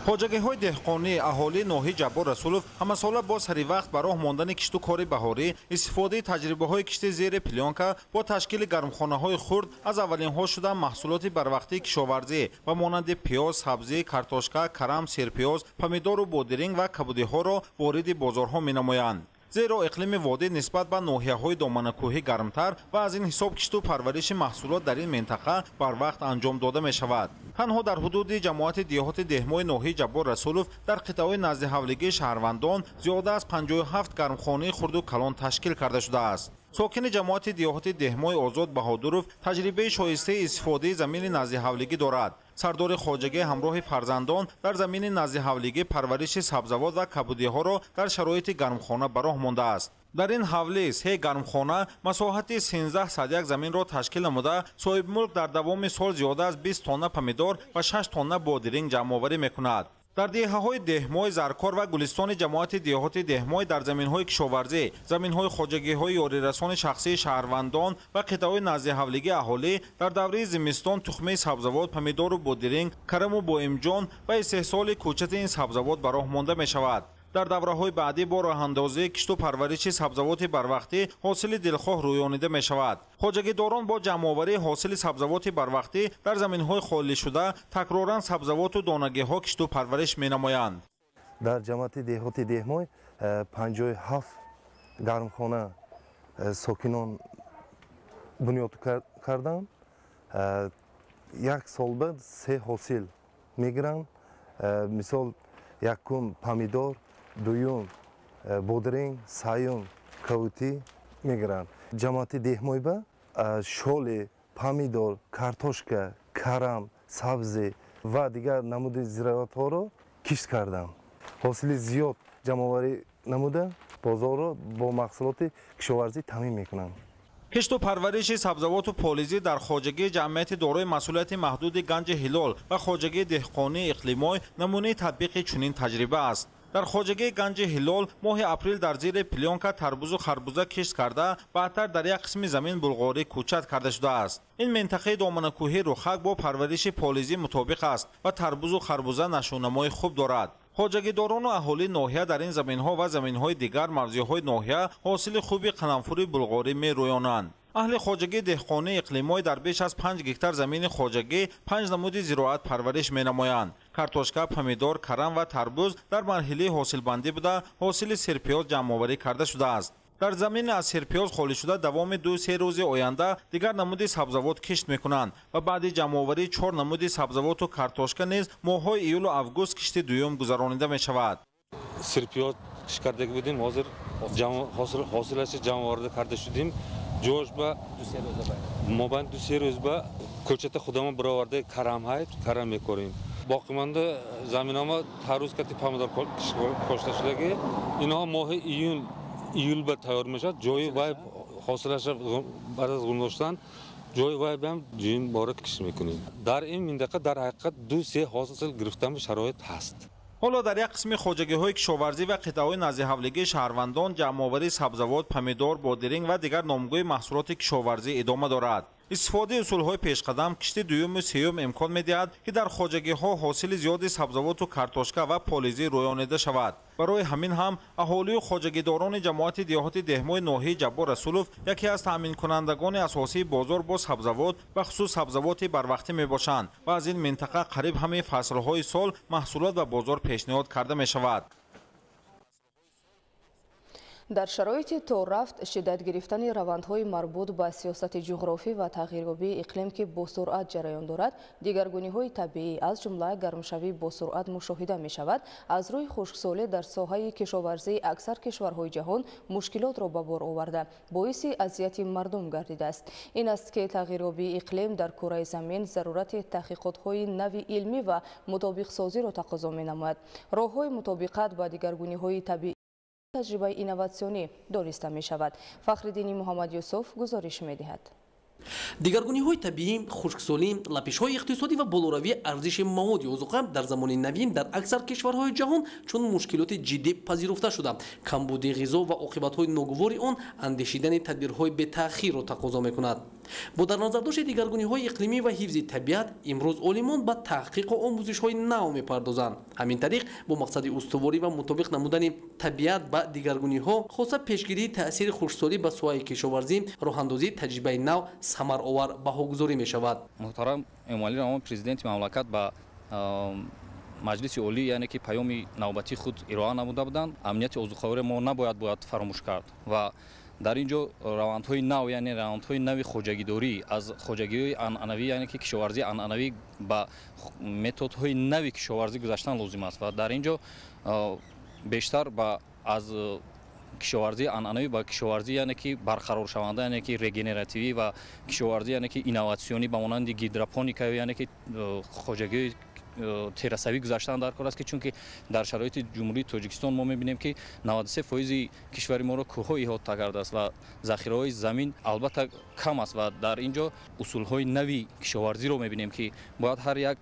хоҷагиҳои деҳқонии аҳолии ноҳияи Ҷаббор Расулов ҳамасола бо сари вақт ба роҳ мондани кишту кори баҳорӣ, истифодаи таҷрибаҳои кишти зери плёнка бо ташкили гармхонаҳои хурд аз аввалинҳо шуда маҳсулоти барвақтии кишоварзӣ ба монанди пиёз, сабзӣ, картошка, карам, серпиёз, помидору бодиринг ва кабудиҳоро вориди бозорҳо менамоянд. зеро иқлими водӣ нисбат ба ноҳияҳои доманакӯҳӣ гармтар ва аз ин ҳисоб кишту парвариши маҳсулот дар ин минтақа барвақт анҷом дода мешавад. танҳо дар ҳудуди ҷамоати диёҳати деҳмои ноҳияи Ҷаббор Расулов дар қитъаҳои назди ҳавлигии шаҳрвандон зиёда аз 57 гармхонаи хурду калон ташкил карда шудааст. сокини ҷамоати диёҳати деҳмои Озод Баҳодуров таҷрибаи шоистаи истифодаи замини наздиҳавлигӣ дорад. сардори хоҷагӣ ҳамроҳи фарзандон дар замини наздиҳавлигӣ парвариши сабзавот ва кабудиҳоро дар шароити гармхона ба роҳ мондааст. дар ин ҳавлӣ 3 гармхона масоҳати 13 садяк заминро ташкил намуда, соҳибмулк дар давоми сол зиёда аз 20 тонна помидор ва 6 тонна бодиринг ҷамъоварӣ мекунад. дар диҳаҳои деҳмой, Заркор ва гулистони ҷамоати диёҳати деҳмой дар заминҳои кишоварзӣ, заминҳои хоҷагиҳои ёрирасони шахсии шаҳрвандон ва қитъаҳои наздиҳавлигии аҳолӣ дар давраи зимистон тухмаи сабзавот, помидору бодиринг, караму боимҷон ва истеҳсоли кӯчати ин сабзавот ба роҳ монда мешавад. дар давраҳои баъдӣ бо роҳандозии кишту парвариши сабзавоти барвақтӣ ҳосили дилхоҳ рӯёнида мешавад. хоҷагидорон бо ҷамъоварии ҳосили сабзавоти барвақтӣ дар заминҳои холишуда такроран сабзавоту донагиҳо кишту парвариш менамоянд. дар ҷамоати деҳоти деҳмой 57 гармхона сокинон бунёд кардам. як сол баъд 3 ҳосил мегирам. мисол якум помидор, дуюм бодиринг, сеюм кавутӣ мегиранд. ҷамоати деҳмой ба шоли помидор, картошка, карам, сабзӣ ва дигар намуди зироатҳоро кишт кардам. ҳосили зиёд ҷамъоварӣ намуда бозорро бо маҳсулоти кишоварзӣ таъмин мекунам. кишту парвариши сабзавоту полизӣ дар хоҷагии ҷамъияти дорои масъулияти маҳдуди ганҷи ҳилол ва хоҷагии деҳқонии иқлимой намунаи татбиқи чунин таҷриба аст. дар хоҷагии ганҷи ҳилол моҳи апрел дар зери плёнка тарбузу харбуза кишт карда, баъдтар дар як қисми замин булғорӣ кӯчат карда шудааст. ин минтақаи доманакӯҳӣ рухак бо парвариши полизӣ мутобиқ аст ва тарбузу харбуза нашунамои хуб дорад. хоҷагидорону аҳолии ноҳия дар ин заминҳо ва заминҳои дигар мавзеъҳои ноҳия ҳосили хуби қаламфури булғорӣ мерӯёнанд. аҳли хоҷагии деҳқонии иқлимой дар беш аз 5 гектар замини хоҷагӣ 5 намуди зироат парвариш менамоянд. картошка, помидор, карам ва тарбуз дар марҳилаи ҳосилбандӣ буда, ҳосили серпиёз ҷамъоварӣ карда шудааст. дар замини аз серпиёз холӣ шуда давоми 2-3 рӯзи оянда дигар намуди сабзавот кишт мекунанд ва баъди ҷамъоварии 4 намуди сабзавоту картошка низ моҳҳои июлу август кишти дуюм гузаронида мешавад. серпиёз кишт карда будем, ҳозир ҳосилаши ҷамъоварӣ карда шудем. ҷош ба мобайнд 2-3 рӯз ба кӯчата худама бироварда карам ҳайд, карам мекорем. боқиманда заминома ҳар рӯз кати помидор кошта шудаги инҳо моҳи июл ба тайёр мешавад. ҷои вай ҳосилаша баъд аз ғун доштан ҷои вай бам ҷин бора кишт мекунем. дар ин минтақа дар ҳақиқат 2-3 ҳосил гирифтани шароит ҳаст. ҳоло дар як қисми хоҷагиҳои кишоварзӣ ва қитъаҳои наздиҳавлигии шаҳрвандон ҷамъоварии сабзавот, помидор, бодиринг ва дигар номгӯи маҳсулоти кишоварзӣ идома дорад. истифодаи усулҳои пешқадам кишти дуюму сеюм имкон медиҳад, ки дар хоҷагиҳо ҳосили зиёди сабзавоту картошка ва полизӣ рӯёнида шавад. барои ҳамин ҳам аҳолию хоҷагидорони ҷамоати диёҳати деҳмои ноҳияи Ҷаббор Расулов яке аз таъминкунандагони асосии бозор бо сабзавот, бахусус сабзавоти барвақтӣ мебошанд ва аз ин минтақа қариб ҳамаи фаслҳои сол маҳсулот ба бозор пешниҳод карда мешавад. дар шароити то рафт шиддат гирифтани равандҳои марбут ба сиёсати ҷуғрофӣ ва тағйирёбии иқлим ки бо суръат ҷараён дорад, дигаргуниҳои табиӣ аз ҷумла гармшавӣ бо суръат мушоҳида мешавад. аз рӯи хушксолӣ дар соҳаи кишоварзии аксар кишварҳои ҷаҳон мушкилотро ба бор оварда боиси азияти мардум гардидааст. ин аст ки тағйирёбии иқлим дар кураи замин зарурати таҳқиқотҳои нави илмӣ ва мутобиқсозиро тақозо менамояд. роҳҳои мутобиқат ба дигаргуниҳои табиӣ таҷрибаи инноватсионӣ дониста мешавад. фахриддини муҳаммад юсуф гузориш медиҳад. дигаргуниҳои табиӣ, хушксолӣ, лапишҳои иқтисодӣ ва болоравии арзиши маводи озуқа дар замони навин дар аксар кишварҳои ҷаҳон чун мушкилоти ҷиддӣ пазируфта шуда. камбуди ғизо ва оқибатҳои ногувори он андешидани тадбирҳои бетаъхирро тақозо мекунад. бо дар назардошти дигаргуниҳои иқлимӣ ва ҳифзи табиат имрӯз олимон ба таҳқиқу омӯзишҳои нав мепардозанд. ҳамин тариқ бо мақсади устуворӣ ва мутобиқ намудани табиат ба дигаргуниҳо хоса пешгирии таъсири хушксолӣ ба соҳаи кишоварзӣ роҳандозии таҷрибаи нав самаровар баҳогузорӣ мешавад. муҳтарам эмомалӣ раҳмон президенти мамлакат ба маҷлиси олӣ яъне ки паёми навбатии худ ироа намуда буданд. амнияти озуқоваро мо набояд фаромӯш кард ва дар ин ҷо равандҳои нав яъне равандҳои нави хоҷагидорӣ аз хоҷагиҳои анъанавӣ яъне ки кишоварзии анъанавӣ ба методҳои нави кишоварзӣ гузаштан лозим аст ва дар ин ҷо бештар аз кишоварзии анъанавӣ ба кишоварзӣ яъне ки барқароршаванда яъне ки регенеративӣ ва кишоварзӣ яъне ки инноватсионӣ ба монанди гидропоника яъне ки хоҷагиҳои террасавӣ гузаштан даркор аст ки чунки дар шароити ҷумҳурии тоҷикистон мо мебинем ки 93% кишвари моро кӯҳҳо иҳота кардааст ва захираҳои замин албатта кам аст ва дар ин ҷо усулҳои нави кишоварзиро мебинем ки бояд ҳар як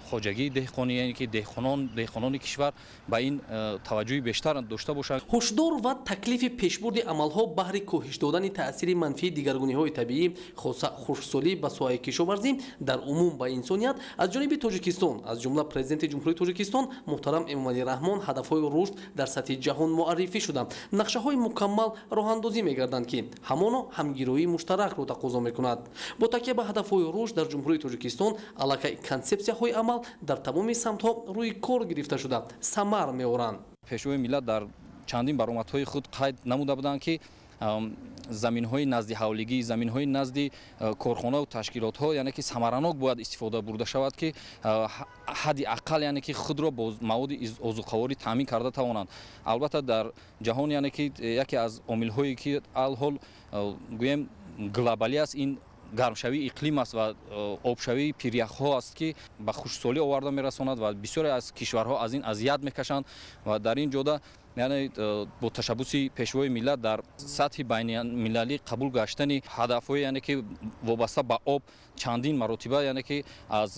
хоҷагии деҳқонӣ яъне ки деҳқонони кишвар ба ин таваҷҷӯҳи бештар дошта бошанд. ҳушдор ва таклифи пешбурди амалҳо баҳри коҳиш додани таъсири манфии дигаргуниҳои табиӣ хоса хушксолӣ ба соҳаи кишоварзӣ дар умум ба инсоният аз ҷониби тоҷикистон аз ҷумла президенти ҷумҳурии тоҷикистон муҳтарам эмомалӣ раҳмон ҳадафҳои рушд дар сатҳи ҷаҳон муаррифӣ шуда нақшаҳои мукаммал роҳандозӣ мегарданд ки ҳамоно ҳамгироии муштаракро тақозо мекунад. бо такя ба ҳадафҳои рушд дар ҷумҳурии тоҷикистон аллакай консепсияҳои амал дар тамоми самтҳо рӯи кор гирифта шуда самар меоранд. пешвои миллат дар чандин баромадҳои худ қайд намуда буданд ки заминҳои назди ҳавлигӣ заминҳои назди корхонаву ташкилотҳо яъне ки самаранок бояд истифода бурда шавад ки ҳадди ақал яъне ки худро бо маводи озуқаворӣ таъмин карда тавонанд. албатта дар ҷаҳон яъне ки яке аз омилҳое ки алҳол гӯем глобалӣ аст ин гармшавии иқлим аст ва обшавии пиряхҳо аст ки ба хушксолӣ оварда мерасонад ва бисёре аз кишварҳо аз ин азият мекашанд ва дар ин ҷода яъне бо ташаббуси пешвои миллат дар сатҳи байнамилалӣ қабул гаштани ҳадафҳои яъне ки вобаста ба об чандин маротиба яъне ки аз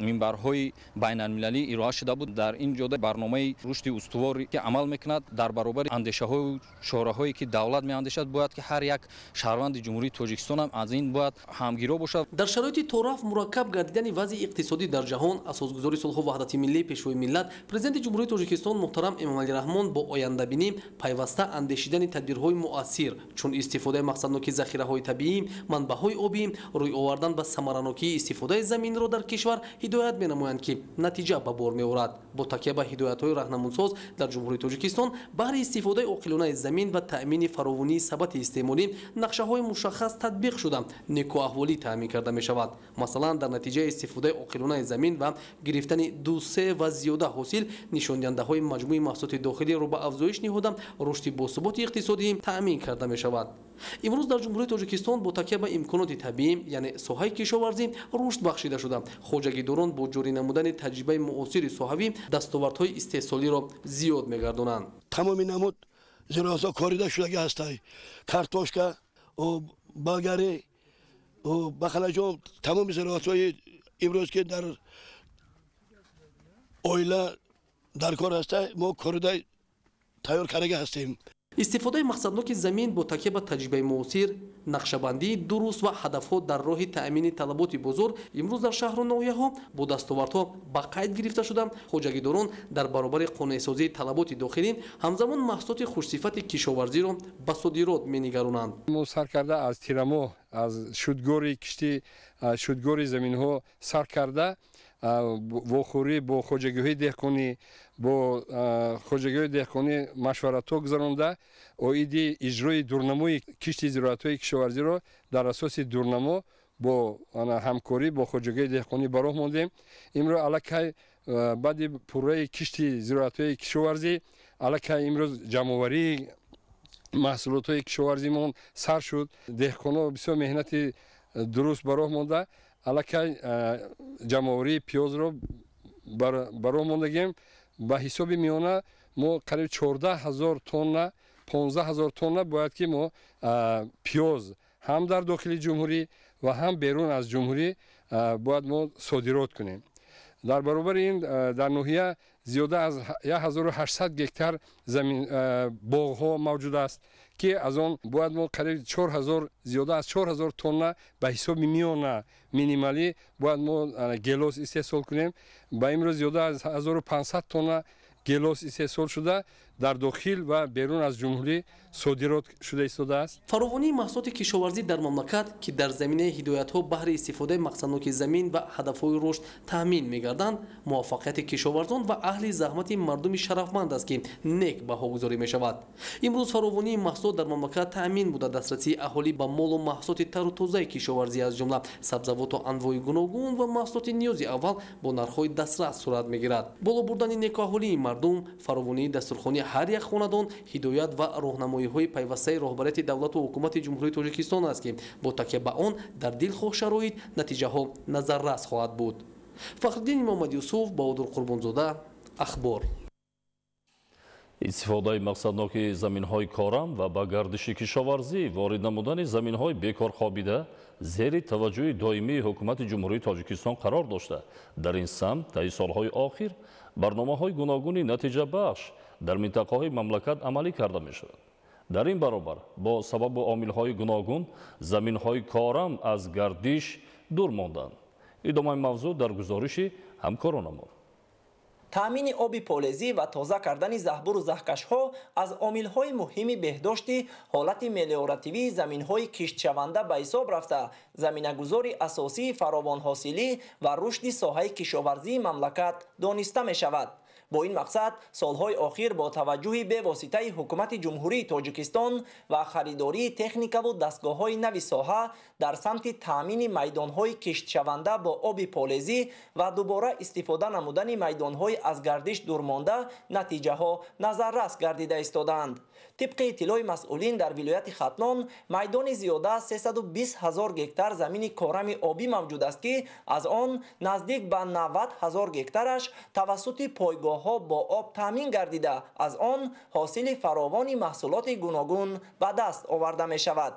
минбарҳои байналмилалӣ ироа шуда буд. дар ин ҷода барномаи рушди устувор ки амал мекунад дар баробари андешаҳою чораҳое ки давлат меандешад бояд ки ҳар як шаҳрванди ҷумҳурии тоҷикистон ҳам аз ин бояд ҳамгиро бошад. дар шароити тораф мураккаб гардидани вазъи иқтисодӣ дар ҷаҳон асосгузори сулҳу ваҳдати миллии пешвои миллат президенти ҷумҳурии тоҷикистон муҳтарам эмомалӣ раҳмон бо ояндабинӣ пайваста андешидани тадбирҳои муассир чун истифодаи мақсадноки захираҳои табиӣ манбаъҳои обӣ рӯй овардан ба самаранокии истифодаи заминро дар кишвар ҳидоят менамоянд ки натиҷа ба бор меорад. бо такя ба ҳидоятҳои раҳнамудсоз дар ҷумҳурии тоҷикистон баҳри истифодаи оқилонаи замин ва таъмини фаровонии сабати истеъмолӣ нақшаҳои мушаххас татбиқ шуда некуаҳволӣ таъмин карда мешавад. масалан дар натиҷаи истифодаи оқилонаи замин ва гирифтани 2-3 ва зиёда ҳосил нишондиҳандаҳои маҷмӯи маҳсулоти дохилиро ба афзоиш ниҳода рушди босуботи иқтисодӣ таъмин карда мешавад. имрӯз дар ҷумҳурии тоҷикистон бо такя ба имконоти табиӣ яъне соҳаи кишоварзӣ рушд бахшида шуда хоҷагидорон бо ҷорӣ намудани таҷрибаи муосири соҳавӣ дастовардҳои истеҳсолиро зиёд мегардонанд. тамоми намуд зироатҳо корида шудагӣ ҳастанд. картошка болгари бахалаҷон тамоми зироатҳои имрӯз ки дар оила дар кор ҳастанд мо корида тайёр кардага ҳастем. истифодаи мақсадноки замин бо такя ба таҷрибаи муосир нақшабандии дуруст ва ҳадафҳо дар роҳи таъмини талаботи бозор имрӯз дар шаҳру ноҳияҳо бо дастовардҳо ба қайд гирифта шуда хоҷагидорон дар баробари қонеъсозии талаботи дохилӣ ҳамзамон маҳсулоти хушсифати кишоварзиро ба содирот менигаронанд. мо сар карда аз тирамоҳ аз шудгори кишти шудгори заминҳо сар карда вохӯрӣ бо хоҷагиҳои деҳқонӣ бо хоҷагиҳои деҳқонӣ машваратҳо гузаронда оиди иҷрои дурнамои кишти зироатҳои кишоварзиро дар асоси дурнамо бо ҳамкорӣ бо хоҷагиҳои деҳқонӣ ба роҳ мондем. имрӯз аллакай баъди пурраи кишти зироатҳои кишоварзӣ аллакай имрӯз ҷамъоварии маҳсулотҳои кишоварзимон сар шуд. деҳқонҳо бисёр меҳнати дуруст ба роҳ монда аллакай ҷамъоварии пиёзро ба роҳ мондагем. ба ҳисоби миёна мо қариб 14,000 тонна 15,000 тонна бояд ки мо пиёз ҳам дар дохили ҷумҳурӣ ва ҳам берун аз ҷумҳурӣ бояд мо содирот кунем. дар баробари ин дар ноҳия зиёда аз 1800 гектар замин боғҳо мавҷуд аст که از آن باید ما قریب 4000 زیاده از 4000 تن به حساب میان مینیمالی باید ما گلوس استحصال کنیم. با امروز زیاده از 1500 تن گلوس استحصال شده در داخل و بیرون از جمهوری صادرات شده ایستاده است. فراوانی محصولات کشاورزی در مملکت که در زمینه هدایت‌ها بهره استفاده مقصدناک زمین و هدف‌های رشد تامین می‌گردند، موفقیت کشاورزان و اهل زحمت مردم شرفمند است که نیک بهاگذاری می‌شود. امروز فراوانی محصولات در مملکت تامین بوده دسترسی اهالی به مال و محصولات تر و تازه کشاورزی از جمله سبزیجات و انواع گوناگون و محصولات نیاز اول با نرخ‌های دسترس صورت می‌گیرد. بالا بردن نیک اهالی مردم، فراوانی دسترخوانی هر یک خاندان، هدایت و راهنمایی‌های پیوسته رهبریت دولت و حکومت جمهوری تاجیکستان است که با تکیه به آن در دلخواه شرایط نتیجه‌ها نظررس خواهد بود. فخرالدین محمد یوسف، بهادر قربانزاده، اخبار. استفاده مقصدناک زمین‌های کارم و با گردش کشاورزی وارد نمودن زمین‌های بیکار خوابیده زیر توجه دائمی حکومت جمهوری تاجیکستان قرار داشته. در این سمت طی سال‌های آخر برنامه‌های گوناگون نتیجه بخش در منطقه‌های مملکت عملی کرده می‌شود. در این برابر با سبب عامل‌های گوناگون زمین‌های کارم از گردش دور ماندند. ادامه موضوع در گزارش همکاران ما. تامین آب پالزی و تازه کردن زهبور و زهکش‌ها از عامل‌های مهم بهداشت حالت ملیوراتیوی زمین‌های کشتشونده به حساب رفته، زمینه‌گذاری اساسی فراوان حاصلی و رشد ساحه کشاورزی مملکت دانسته می‌شود. با این مقصد سالهای آخر با توجه به واسطه حکومت جمهوری تاجیکستان و خریداری تکنیک و دستگاه‌های نوی ساحه در سمت تامین میدان‌های کشتشونده با آب پالزی و دوباره استفاده نمودن میدان‌های از گردش دورمانده نتیجه‌ها نظررس گردیده ایستادند. طبق اطلاع مسئولین در ولایت ختلان میدان زیاده 320,000 گکتار زمین کارم آبی موجود است که از آن نزدیک به 90,000 گکتارش توسط پایگاه‌ها با آب تامین گردیده، از آن حاصل فراوان محصولات گوناگون به دست آورده می شود.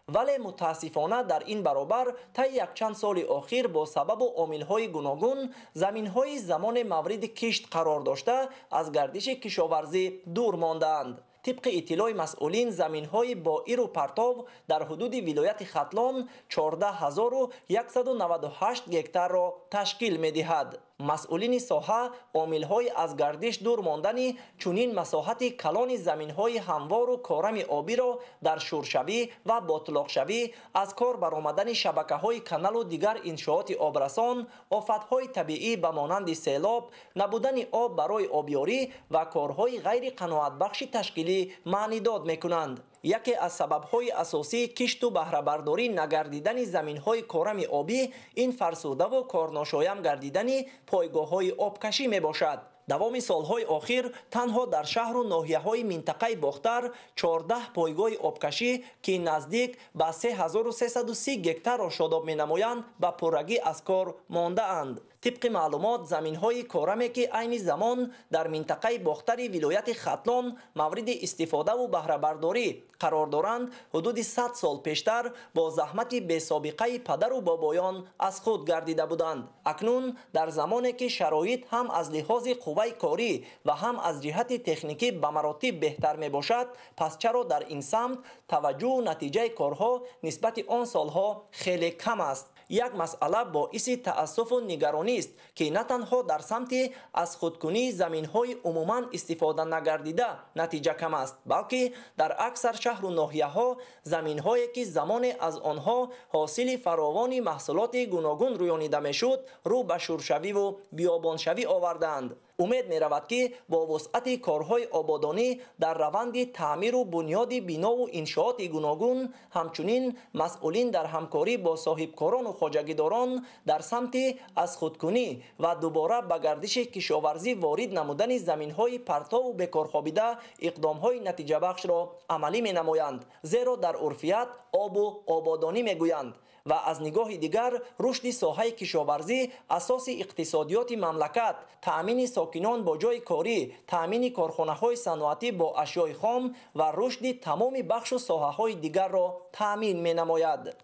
ولی متاسفانه در این برابر طی یک چند سال اخیر با سبب عامل‌های گوناگون زمین‌های زمان مورد کشت قرار داشته از گردش کشاورزی دور ماندند. طبق اطلاع مسئولین زمین‌های با ایر و پرتاب در حدود ولایت ختلان 14,198 گکتار را تشکیل می‌دهد. مسئولین ساحه عامل‌های از گردش دور ماندن چنین مساحت کلان زمین‌های هموار و کارم آبی را در شورشوی و باطلاق‌شوی از کار برآمدن شبکه‌های کانال و دیگر انشاءات آبرسان، آفت‌های طبیعی به مانند سیلاب، نبودن آب برای آبیاری و کارهای غیر قناعتبخش تشکیلی معنی داد می‌کنند. یکی از سبب‌های اساسی کشت و بهره برداری نگردیدن زمین‌های کارم آبی این فرسوده و کارناشایم گردیدن پایگاه‌های آبکشی میباشد. دوام سالهای آخر تنها در شهر و ناحیه‌های منطقه باختر 14 پایگاه آبکشی که نزدیک به 3330 گکتار را شاداب می‌نمایند به پررگی از کار مانده اند. طبق معلومات زمین‌های کارمی که عین زمان در منطقه باختر ولایت ختلان مورد استفاده و بهره برداری قرار دارند حدود 100 سال پیشتر با زحمت بی‌سابقه پدر و بابایان از خود گردیده بودند. اکنون در زمانی که شرایط هم از لحاظ قوه کاری و هم از جهت تکنیکی به مراتب بهتر می باشد، پس چرا در این سمت توجه و نتیجه کارها نسبت آن سالها خیلی کم است؟ یک مسئله باعث تأسف و نگرانی است که نه تنها در سمت از خودکنی زمین‌های عموما استفاده نگردیده نتیجه کم است، بلکه در اکثر شهر و ناحیه‌ها زمین‌هایی که زمان از آنها حاصل فراوان محصولات گوناگون رویانیده میشد رو به شورشوی و بیابانشوی آوردند. امید می رود که با وسعت کارهای آبادانی در روند تعمیر و بنیاد بنا و انشاءات گوناگون، همچنین مسئولین در همکاری با صاحبکاران و خواجگیداران در سمت از خودکنی و دوباره به گردش کشاورزی وارد نمودن زمین‌های پرتاب و بیکار خوابیده اقدام‌های نتیجه بخش را عملی می نمایند، زیرا در عرفیت آب و آبادانی می گویند و از نگاه دیگر رشد ساحه کشاورزی اساس اقتصادیات مملکت، تأمین ساکنان با جای کاری، تأمین کارخانه‌های صنعتی با اشیاء خام و رشد تمام بخش و ساحه‌های دیگر را تأمین می‌نماید.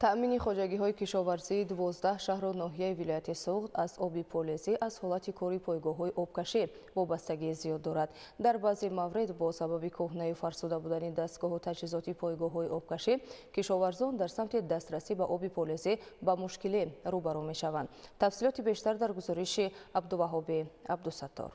تأمین خوجگی‌های کشاورزی 12 شهر و ناحیه ولایت سوخت از آبی پولیزی از حالت کاری پایگاه‌های آبکشی وابستگی زیاد دارد. در بعضی موارد با سبب کهنه و فرسوده بودن دستگاه و تجهیزات پایگاه‌های آبکشی کشاورزان در سمت دسترسی به آبی پولیزی با مشکلی روبرو می‌شوند. تفصیلات بیشتر در گزارش عبدالوهاب عبدالستار.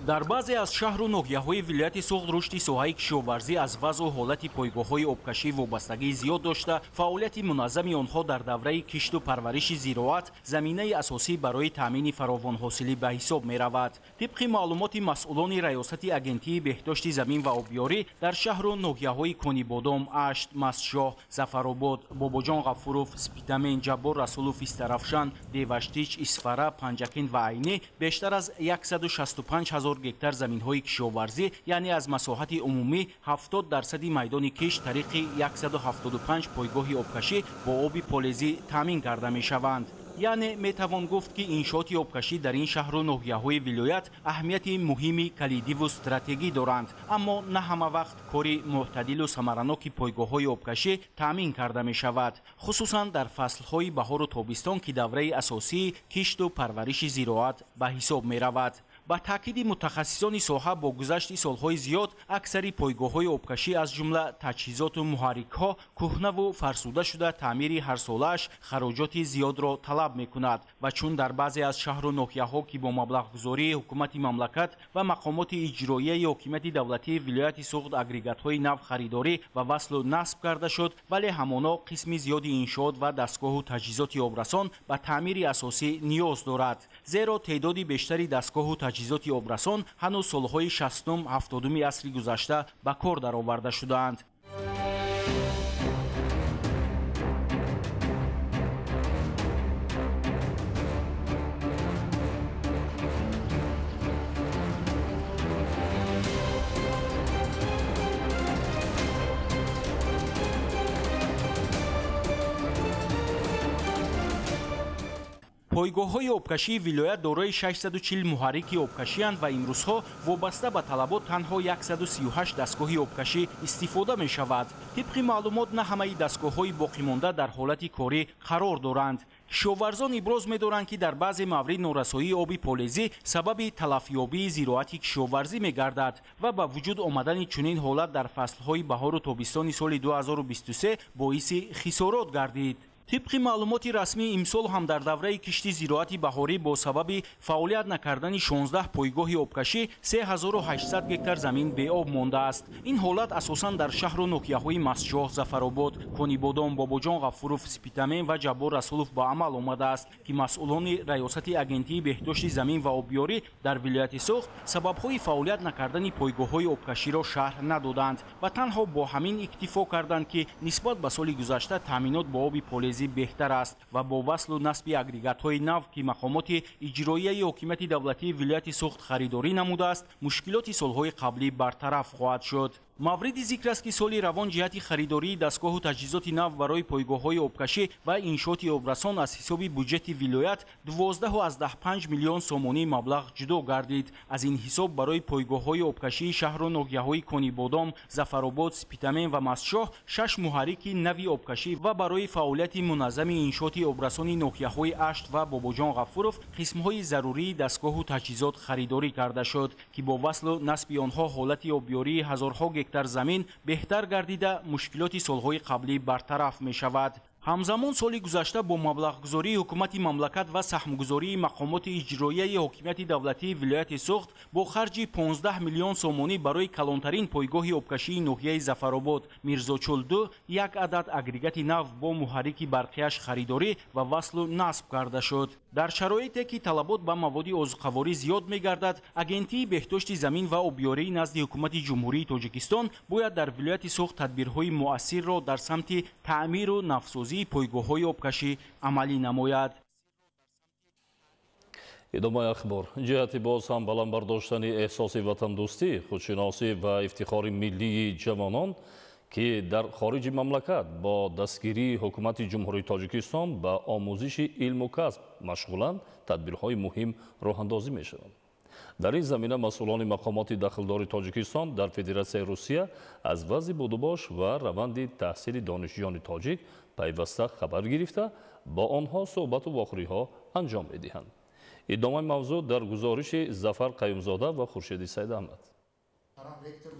در بعضی از شهر و ناحیه‌های ولایت سوخت رشد ساحه کشاورزی از وضع و حالت پایگاه‌های آبکشی وابستگی زیاد داشته، فعالیت منظم آنها در دوره کشت و پرورش زراعت زمینه اساسی برای تامین فراوان حاصلی به حساب می‌رود. طبق معلومات مسئولان ریاست اگنتی بهداشت زمین و آبیاری در شهر و ناحیه‌های کنیبادام، اشت، مستشاه، ظفرآباد، باباجان غفوروف، سپیتامین، جبار رسولوف، استرافشان، دیوشتیچ، اسفره، پنجکین و عینی بیشتر از 165,000 گکتار زمین‌های کشاورزی یعنی از مساحت عمومی 70% میدان کشت طریق 175 پایگاه آبکشی با آب پولیزی تامین کرده می‌شوند. یعنی میتوان گفت که انشاءات آبکشی در این شهر و ناحیه‌های ولایت اهمیت مهمی کلیدی و استراتژیکی دارند، اما نه همه وقت کاری معتدل و ثمرناک پایگاه‌های آبکشی تامین کرده می شود، خصوصا در فصل‌های بهار و تابستان که دوره اساسی کشت و پرورش زراعت به حساب می رود. با تاکید متخصصان ساحه با گذشت سالهای زیاد اکثر پایگاه‌های آبکشی از جمله تجهیزات و محرک‌ها کهنه و فرسوده شده تعمیر هر سالش خراجات زیاد را طلب می‌کند و چون در بعضی از شهر و ناحیه‌ها که با مبلغ‌گذاری حکومت مملکت و مقامات اجرایی حکومت دولتی ولایت سوخت اگریگات‌های نو خریداری و وصل و نصب کرده شد، ولی همانا قسم زیادی انشاءات و دستگاه و تجهیزات آبرسان به تعمیر اساسی نیاز دارد، زیرا تعداد بیشتری دستگاه و تجهیزات آبرسان هنوز سالهای 60م 70م عصر گذشته به کار درآورده شدند. پایگاه‌های آبکشی ولایت دارای 640 محرک آبکشی اند و امروزها وابسته به طلبات تنها 138 دستگاه آبکشی استفاده می شود. طبق معلومات نه همه دستگاه‌های باقی مانده در حالت کاری قرار دارند. کشاورزان ابراز می‌دارند که در بعضی موارد نورسایی آب پولیزی سبب تلفیابی زراعت کشاورزی می‌گردد و با وجود آمدن چنین حالت در فصل‌های بهار و تابستان سال 2023 باعث خسارات گردید. طبق معلومات رسمی امسال هم در دوره کشت زراعت بهاری با سبب فعالیت نکردن 16 پایگاه آبکشی 3800 گکتار زمین به آب مانده است. این حالت اساساً در شهر و ناحیه‌های مستشاه، ظفرآباد، کنیبادام، باباجان غفوروف، سپیتامین و جبار رسولوف با عمل آمده است که مسئولان ریاست اگنتی بهداشت زمین و آبیاری در ولایت سوخت سبب‌های فعالیت نکردن پایگاه‌های آبکشی را شرح ندادند و تنها با همین اکتفا کردند که نسبت به سال گذشته تامینات با آب پولیزی بهتر است و با وصل و نصب اگریگات‌های نو که مقامات اجرایی حکومت دولتی ولایت سوخت خریداری نموده است، مشکلات سال‌های قبلی برطرف خواهد شد. مورد ذکر است که سال روان جهت خریداری دستگاه و تجهیزات نو برای پایگاه‌های آبکشی و انشاءات آبرسان از حساب بودجت ولایت 12.5 میلیون سومانی مبلغ جدا گردید. از این حساب برای پایگاه‌های آبکشی شهر و ناحیه‌های کنیبادام، ظفرآباد، سپیتامین و مستشاه 6 محرک نوی آبکشی و برای فعالیت منظم انشاءات آبرسان ناحیه‌های اشت و باباجان غفوروف قسم‌های ضروری دستگاه و تجهیزات خریداری کرده شد که با وصل و نصب آنها حالت آبیاری هزارها گکتار زمین بهتر گردیده مشکلات سالهای قبلی برطرف می شود. همزمان سال گذشته با مبلغ‌گذاری حکومت مملکت و سهمگذاری مقامات اجرایی حکومت دولتی ولایت سوخت با خرج 15 میلیون سومانی برای کلانترین پایگاه آبکشی ناحیه ظفرآباد میرزاچول 2 یک عدد اگریگات نو با محرک برقیش خریداری و وصل و نصب کرده شد. در شرایطی که طلبات به مواد عضوخواری زیاد می‌گردد، اگنتی بهداشت زمین و آبیاری نزد حکومت جمهوری تاجیکستان باید در ولایت سوخت تدبیرهای مؤثر را در سمت تعمیر و نوسازی پایگاه‌های آبکشی عملی نماید. ادامه اخبار. جهت باز هم بلندبرداشتن احساس وطندوستی، خودشناسی و افتخار ملی جوانان که در خارج مملکت با دستگیری حکومت جمهوری تاجیکستان به آموزش علم و کسب مشغولند، تدبیرهای مهم راه اندازی می شوند. дар ин замина масъулони мақомоти дахлдори тоҷикистон дар федератсияи русия аз вазъи будубош ва раванди таҳсили донишҷӯёни тоҷик пайваста хабар гирифта با آنها صحبت و واخوری‌ها انجام می‌دهند. ادامه موضوع در گزارش ظفر قیومزاده و خورشید سید احمد.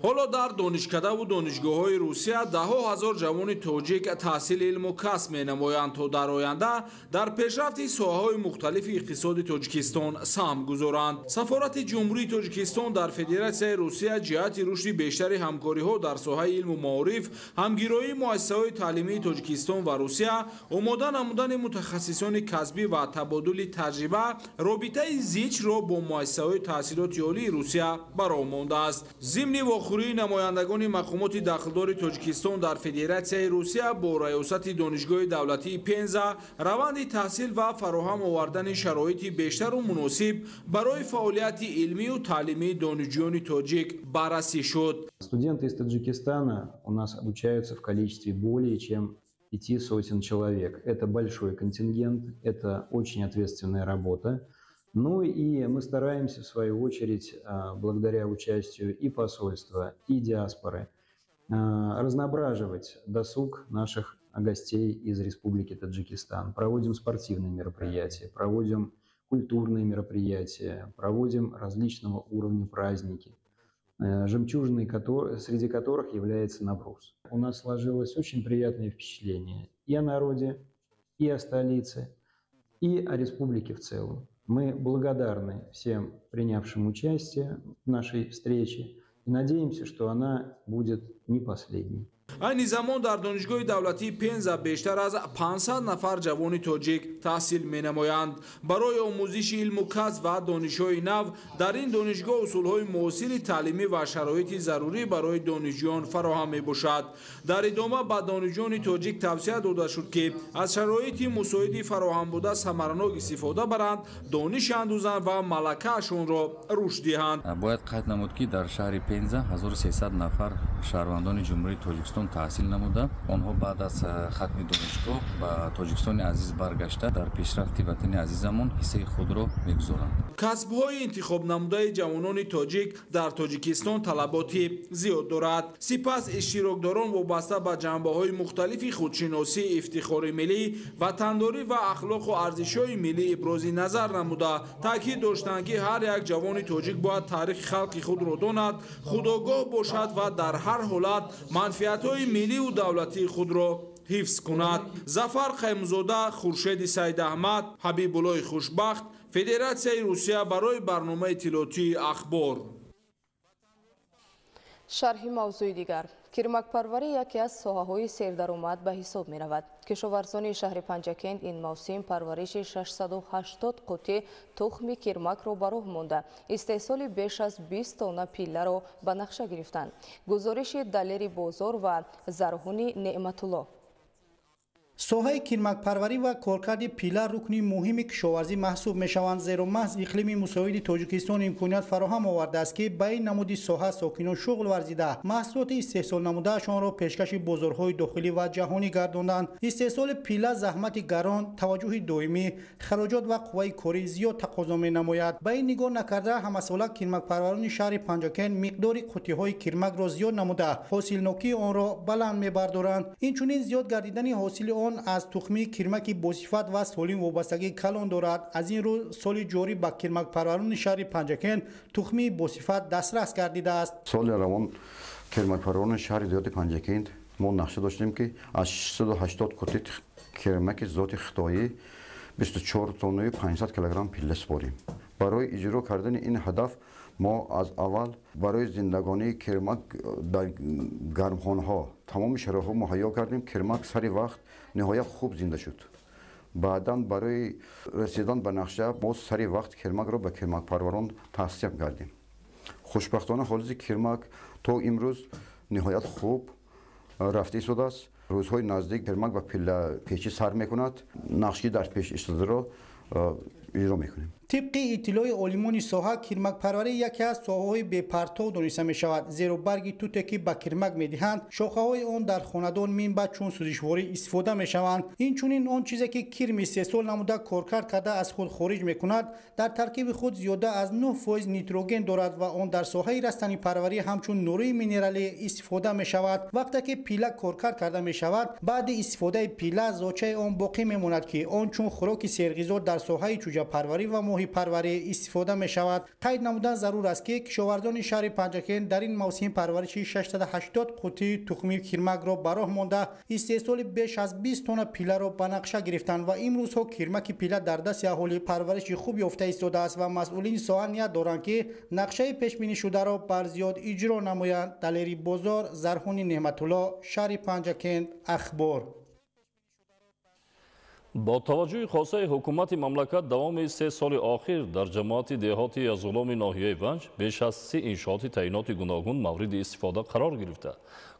ҳоло дар донишкадаву донишгоҳҳои русия даҳо ҳазор ҷавони тоҷик таҳсили илму касб менамоянд то дар оянда дар пешрафти соҳаҳои мухталифи иқтисоди тоҷикистон саҳм гузоранд. сафорати ҷумҳурии тоҷикистон дар федератсияи русия ҷиҳати рушди бештари ҳамкориҳо дар соҳаи илму маориф, ҳамгироии муассисаҳои таълимии тоҷикистон ва русия, омода намудани мутахассисони касбӣ ва табодули таҷриба робитаи зичро бо муассисаҳои таҳсилоти олии русия бароҳ мондааст. зимни вохӯрии намояндагони мақомоти дахлдори тоҷикистон дар федератсияи русия бо раёсати донишгоҳи давлатии пенза раванди таҳсил ва фароҳам овардани шароити бештару муносиб барои фаъолияти илмию таълимии донишҷӯёни тоҷик баррасӣ шуд. Студенты из Таджикистана у нас обучаются в количестве более чем 5 сотен человек. Это большой контингент, это очень ответственная работа. Ну и мы стараемся, в свою очередь, благодаря участию и посольства, и диаспоры, разноображивать досуг наших гостей из Республики Таджикистан. Проводим спортивные мероприятия, проводим культурные мероприятия, проводим различного уровня праздники, жемчужиной среди которых является Навруз. У нас сложилось очень приятное впечатление и о народе, и о столице, и о республике в целом. Мы благодарны всем принявшим участие в нашей встрече и надеемся, что она будет не последней. айни замон дар донишгоҳи давлатии пенза бештар аз 500 нафар ҷавони тоҷик таҳсил менамоянд. барои омӯзиши илму касб ва донишҳои нав дар ин донишгоҳ усулҳои муосири таълимӣ ва шароити зарурӣ барои донишҷӯён фароҳам мебошад. дар идома ба донишҷӯёни тоҷик тавсия дода шуд ки аз шароити мусоиди фароҳамбуда самаранок истифода баранд, дониш андӯзанд ва малакаашонро рушд диҳанд. бояд қайд намуд ки дар шаҳри пенза 1300 нафар шаҳрвандони ҷумҳурии тоҷикистон таҳсил намуда, онҳо баъд аз хатми донишгоҳ ба тоҷикистони азиз баргашта дар пешрафти ватани азизамон ҳиссаи худро мегузоранд. касбҳои интихоб намудаи ҷавонони тоҷик дар тоҷикистон талаботи зиёд дорад. сипас иштирокдорон вобаста ба ҷанбаҳои мухталифи худшиносӣ, ифтихори миллӣ, ватандорӣ ва ахлоқу арзишҳои миллӣ ибрози назар намуда таъкид доштанд ки ҳар як ҷавони тоҷик бояд таърихи халқи худро донад, худогоҳ бошад ва дар ҳар ҳолат манфиатҳои миллию давлатии худро ҳифз кунад. зафар қаймзода, хуршеди саид аҳмад, ҳабибуллои хушбахт, федератсияи русия барои барномаи иттилоотии ахбор. шарҳи мавзӯи дигар. кирмакпарварӣ яке аз соҳаҳои сердаромад ба ҳисоб меравад. кишоварзони шаҳри панҷакент ин мавсим парвариши 680 қутӣ тухми кирмакро ба роҳ монда, истеҳсоли беш аз 20 тонна пилларо ба нақша гирифтанд. гузориши далери бозор ва зарҳуни неъматулло. соҳаи кирмакпарварӣ ва коркарди пила рукни муҳими кишоварзӣ маҳсуб мешаванд, зеро маҳз иқлими мусоиди тоҷикистон имконият фароҳам овардааст ки ба ин намуди соҳа сокинон шуғл варзида маҳсулоти истеҳсол намудаашонро пешкаши бозорҳои дохилӣ ва ҷаҳонӣ гардонданд. истеҳсоли пила заҳмати гарон, таваҷҷӯҳи доимӣ, хароҷот ва қувваи кори зиёд тақозо менамояд. ба ин нигоҳ накарда ҳамасола кирмакпарварони шаҳри панҷакент миқдори қутиҳои кирмакро зиёд намуда ҳосилнокии онро баланд мебардоранд. инчунин зиёд гардидани ҳосили он از تخمی کیرمک بوصفت و سالم وابستگی کلان دارد. از این رو سال جاری با کیرمک پروران شهر پنجکند تخمی بوصفت دسترس گردیده است. سال روان کیرمک پروران شهر دیهات پنجکند ما نقشه داشتیم که از 680 کتی کیرمک ذات خطایی 24 تن 500 کیلوگرم پیله سپاریم. برای اجرا کردن این هدف ما از اول برای زندگانی کرمک در گرمخانه ها تمام شرایط مهیا کردیم. کرمک سری وقت نهایت خوب زنده شد. بعدا برای رسیدن به نقشه ما سری وقت کرمک را به کرمک پروران توصیه کردیم. خوشبختانه حالت کرمک تا امروز نهایت خوب رفته شده است. روزهای نزدیک کرمک به پیچی سر میکند. نقشی در پیش استاده را اجرا میکنیم. طبق اطلاع عالمان ساحه کرمک پروری یکی از ساحه‌های بی‌پرتو دانسته می‌شود، زیرا برگ توتی که به کرمک می‌دهند شاخه‌های آن در خاندان منبع چون سوزشواری استفاده می‌شوند. این چنین آن چیزی که کرم استحصال نموده کارکرد کرده از خود خارج می‌کند در ترکیب خود زیاده از 9% نیتروژن دارد و آن در ساحه رستنی پروری همچون نوری مینرالی استفاده می‌شود. وقتی که پیله کارکرد کرده می‌شود بعد استفاده پیله زاچه آن باقی می‌ماند که آن چون خوراک سرغذا در ساحه جوجه پروری و ماهی پروری استفاده می شود. قید نمودن ضرور است که کشاورزان شهر پنجکین در این موسم پرورشی 680 قوطی تخم کرمک را براه مانده استحصال بیش از 20 تن پیله را به نقشه گرفتند و امروز ها کرمک پیله در دست اهالی پرورش خوب یافته ایستاده است و مسئولین ساحه نیت دارند که نقشه پیش بینی شده را بر زیاد اجرا نمایند. دلیری بازار، زرهونی نعمت الله، شهر پنجکین، اخبار. با توجه خاصه حکومت مملکت دوام 3 سال آخر در جماعت دهاتی یزغلام ناحیه ونج بیش از 30 انشاءات تعیینات گوناگون مورد استفاده قرار گرفته.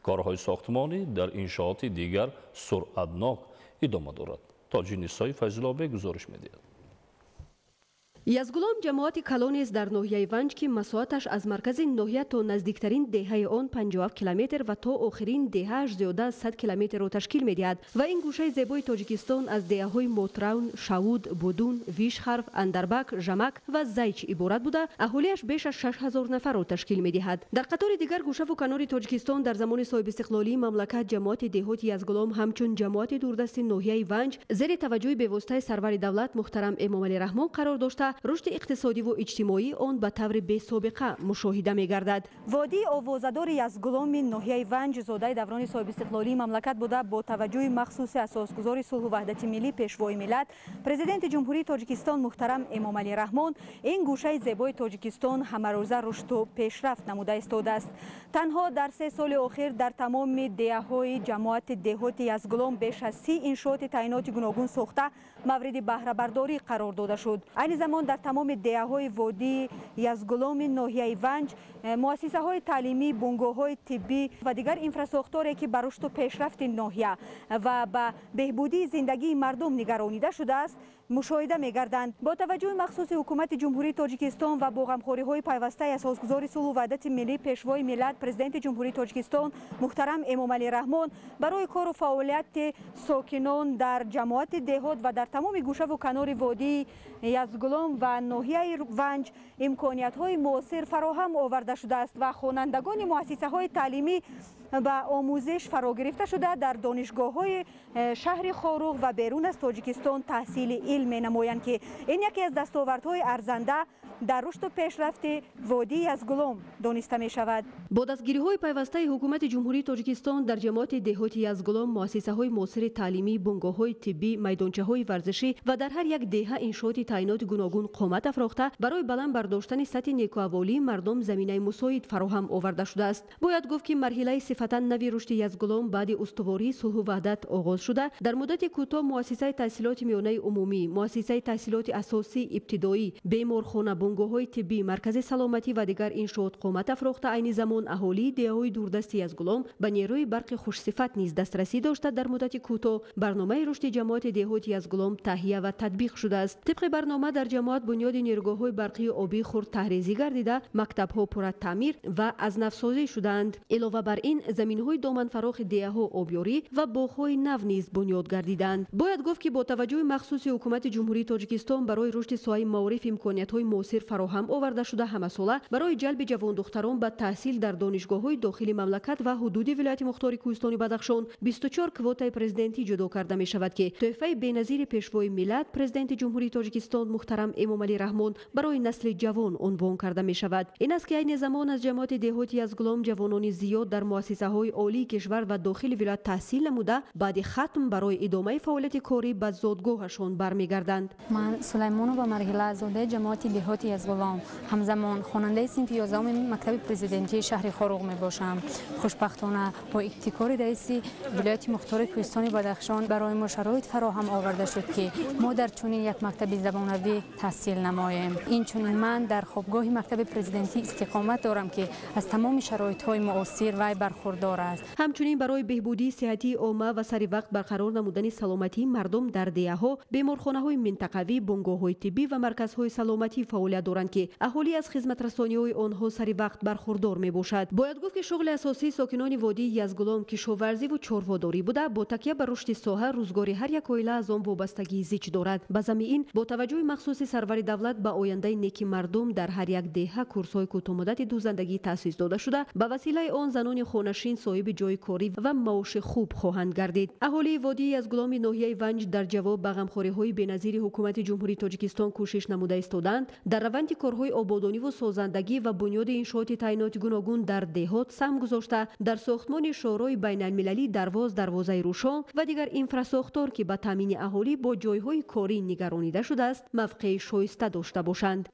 کارهای ساختمانی در انشاءات دیگر سرعتناک ادامه دارد. تاجی نیسای فیض‌الله گزارش می‌دهد. یزغلام جماعت کلانی است در ناحیه ونج که مساحتش از مرکز ناحیه تا نزدیکترین دهه آن 57 کیلومتر و تا آخرین دهه‌اش زیاده از 100 کیلومتر را تشکیل می‌دهد و این گوشه زیبای تاجیکستان از دهه‌های موتراون، شاود، بودون، ویشخرف، اندربک، ژمک و زیچ عبارت بوده اهالیش بیش از 6000 نفر را تشکیل می‌دهد. در قطار دیگر گوشه و کنار تاجیکستان در زمان صاحب استقلالی مملکت جماعت دهاتی یزغلام همچون جماعت دوردست ناحیه ونج زیر توجه به واسطه سرور دولت محترم امام علی رحمان قرار داشته رشد اقتصادی و اجتماعی آن به طور بی سابقه مشاهده می گردد. وادی آوازدار یزغلام ناحیه ونج زاده دوران صاحب استقلالی مملکت بوده با توجه مخصوص اساسگزار صلح و وحدت ملی پیشوای ملت پرزیدنت جمهوری تاجیکستان محترم امام علی رحمان این گوشه زیبای تاجیکستان همه روزه رشد و پیشرفت نموده ایستاده است. تنها در 3 سال اخیر در تمام دهه‌های جماعت دهاتی یزغلام بیش از 30 انشاءات تعیینات گوناگون ساخته مورد بهره برداری قرار داده شد. این زمان در تمام دهه‌های وادی یزغلام ناحیه ونج مؤسسه‌های تعلیمی، بنگاه‌های طبی و دیگر انفراستراکچوری که بر رشد و پیشرفت ناحیه و به بهبودی زندگی مردم نگرانیده شده است مشاهده می‌گردند. با توجه مخصوص حکومت جمهوری تاجیکستان و با غمخوری‌های پیوسته اساسگزار صلح و وحدت ملی پیشوای ملت پرزیدنت جمهوری تاجیکستان محترم امام علی رحمان برای کار و فعالیت ساکنان در جماعت دهات و در تمام گوشه و کنار وادی یزغلام و ناحیه ونج امکانیت‌های معاصر فراهم آورده شده است و خوانندگان مؤسسه‌های تعلیمی به آموزش فرا گرفته شده در دانشگاه‌های شهر خاروغ و بیرون از تاجیکستان تحصیل علم نمایند که این یکی از دستاوردهای ارزنده در رشد و پیشرفت وادی یزغلام دانسته می شود. با دستگیری‌های پیوسته حکومت جمهوری تاجیکستان در جماعت دهاتی یزغلام مؤسسه‌های معاصر تعلیمی، بنگاه‌های طبی، میدانچه‌های ورزشی و در هر یک دهه انشاءات تعیینات گوناگون قامت افراخته برای بلند برداشتن سطح نیکوحوالی مردم زمینه مساعد فراهم آورده شده است. باید گفت که مرحله صفتا نوی رشد یزغلام بعد استواری صلح و وحدت آغاز شده. در مدت کوتاه مؤسسه تحصیلات میانه عمومی، مؤسسه تحصیلات اساسی ابتدایی، بیمارخانه، بنگاه‌های طبی، مرکز سلامتی و دیگر انشاءات قامت افراخته. عین زمان اهالی دهه‌های دوردست یزغلام به نیروی برق خوشصفت نیز دسترسی داشته. در مدت کوتاه برنامه رشد جماعت دهاتی یزغلام تهیه و تطبیق شده است. طبق برنامه در جماعت بنیاد نیروگاه‌های برقی آبی خرد تحریزی گردیده، مکتب‌ها پر از تعمیر و از نوسازی شدند. علاوه بر این زمین‌های دامن فراخ دهه‌ها آبیاری و باغ‌های نو نیز بنیاد گردیدند. باید گفت که با توجه مخصوص حکومت جمهوری تاجیکستان برای رشد ساحه معارف امکانیت‌های معاصر فراهم آورده شده همساله برای جلب جوان دختران به تحصیل در دانشگاه‌های داخلی مملکت و حدود ولایت مختار کوهستانی بدخشان 24 کوتا پرزیدنتی جدا کرده می شود که تحفه بی‌نظیر پیشوای ملت پرزیدنت جمهوری تاجیکستان محترم امام علی رحمان برای نسل جوان عنوان کرده می شود. این است که این زمان از جماعت دهاتی یزغلام جوانان زیاد در مؤسسه‌های عالی کشور و داخل ولایت تحصیل نموده بعد ختم برای ادامه فعالیت کاری به زادگاهشان برمیگردند. من سلیمان و مرحله زاده جماعت دهاتی یزغلام همزمان خواننده صنف 11 مکتب پرزیدنتی شهر خاروغ می باشم. خوشبختانه با ابتکار رئیس ولایت مختار کوهستانی بدخشان برای ما شرایط فراهم آورده شد که ما در چنین یک مکتب زبانوی تحصیل نماییم. این چنین من در خوابگاه مکتب پرزیدنتی استقامت دارم که از تمام شرایط‌های معاصر و برخوردار است. همچنین برای بهبودی صحتی عامه و سری وقت برقرار نمودن سلامتی مردم در دهه‌ها بیمارخانه‌های منطقوی، بنگاه‌های طبی و مرکزهای سلامتی فعالیت دارند که اهالی از خدمت رسانی‌های آنها سری وقت برخوردار میباشد. باید گفت که شغل اساسی ساکنان وادی یزگلام کشاورزی و چاره‌داری بوده، با تکیه بر رشد ساحه روزگاری هر یک عائله از آن وابستگی زیچ دارد. به ضمن این با توجه مخصوص سرور دولت به آینده نیک مردم در هر یک دهه کورس‌های کوتاه‌مدت دوزندگی تأسیس داده شده، به وسیله آن زنان خانه‌نشین صاحب جای کاری و معاش خوب خواهند گردید. اهالی وادی یزگلام ناحیه ونج در جواب به غمخوری‌های بی‌نظیر حکومت جمهوری تاجیکستان کوشش نموده ایستادند، در روند کارهای آبادانی و سازندگی و بنیاد انشاءات تعینات گوناگون در دهات سهم گذاشته در ساختمان شورای بین‌المللی دروازه روشن و دیگر اینفراساختور که به تامین اهالی با جایهای کاری نگرانیده شده است موقع شایسته داشته باشند.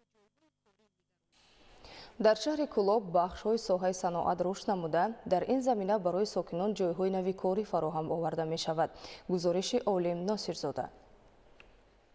در شهر کلوب بخش‌های ساحه صنعت رشد نموده، در این زمینه برای ساکنان جایهای نوی کاری فراهم آورده می شود. گزارش عالم ناصرزاده.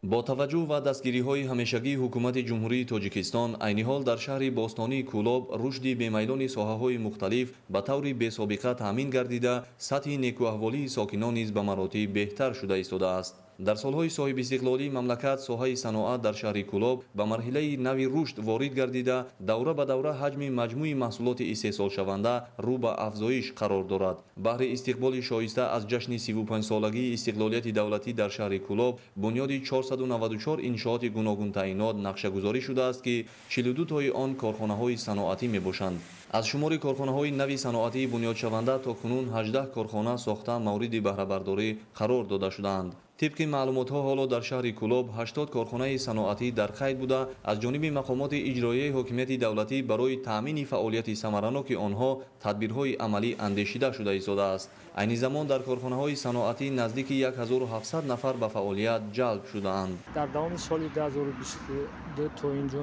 با توجه و دستگیری‌های همیشگی حکومت جمهوری تاجیکستان، عین حال در شهر باستانی کولوب رشدی بی‌میلان ساحه‌های مختلف به طور بی‌سابقه تامین گردیده، سطح نیکوحوالی ساکنان نیز به مراتب بهتر شده ایستاده است. در سالهای صاحب استقلالی مملکت ساحه صنعت در شهر کولوب به مرحله نوی رشد وارد گردیده، دوره به دوره حجم مجموعی محصولات استحصال شونده رو به افزایش قرار دارد. بهر استقبال شایسته از جشن 35 سالگی استقلالیت دولتی در شهر کولوب، بنیاد 494 انشاءات گوناگون تعیینات نقشه‌گذاری شده است که 42 تای آن کارخانه‌های صنعتی میباشند. از شمار کارخانه‌های نوی صنعتی بنیاد شونده تا کنون 18 کارخانه ساخته مورد بهره برداری قرار داده شدند. طبق معلومات‌ها حالا در شهر کولوب 80 کارخانه صنعتی در قید بوده، از جانب مقامات اجرایی حکومت دولتی برای تأمین فعالیت ثمرناک آنها تدبیرهای عملی اندیشیده شده ایستاده است. عین زمان در کارخانه‌های صنعتی نزدیک 1700 نفر به فعالیت جلب شده‌اند. در دوام سال 2022 تا اینجا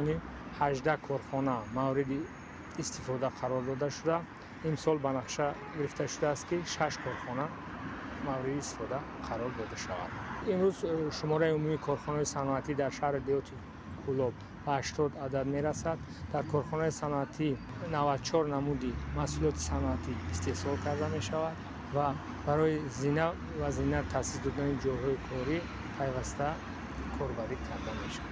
18 کارخانه مورد استفاده قرار داده شده. امسال به نقشه گرفته شده است که 6 کارخانه مورد استفاده قرار داده شود. امروز شماره عمومی کارخانه‌های صنعتی در شهر دیوت کولوب به 80 عدد میرسد. در کارخانه صنعتی 94 نمودی محصولات صنعتی استحصال کرده می شود و برای زینت تأسیس دادن جاهای کاری پیوسته کاربری کرده می شود.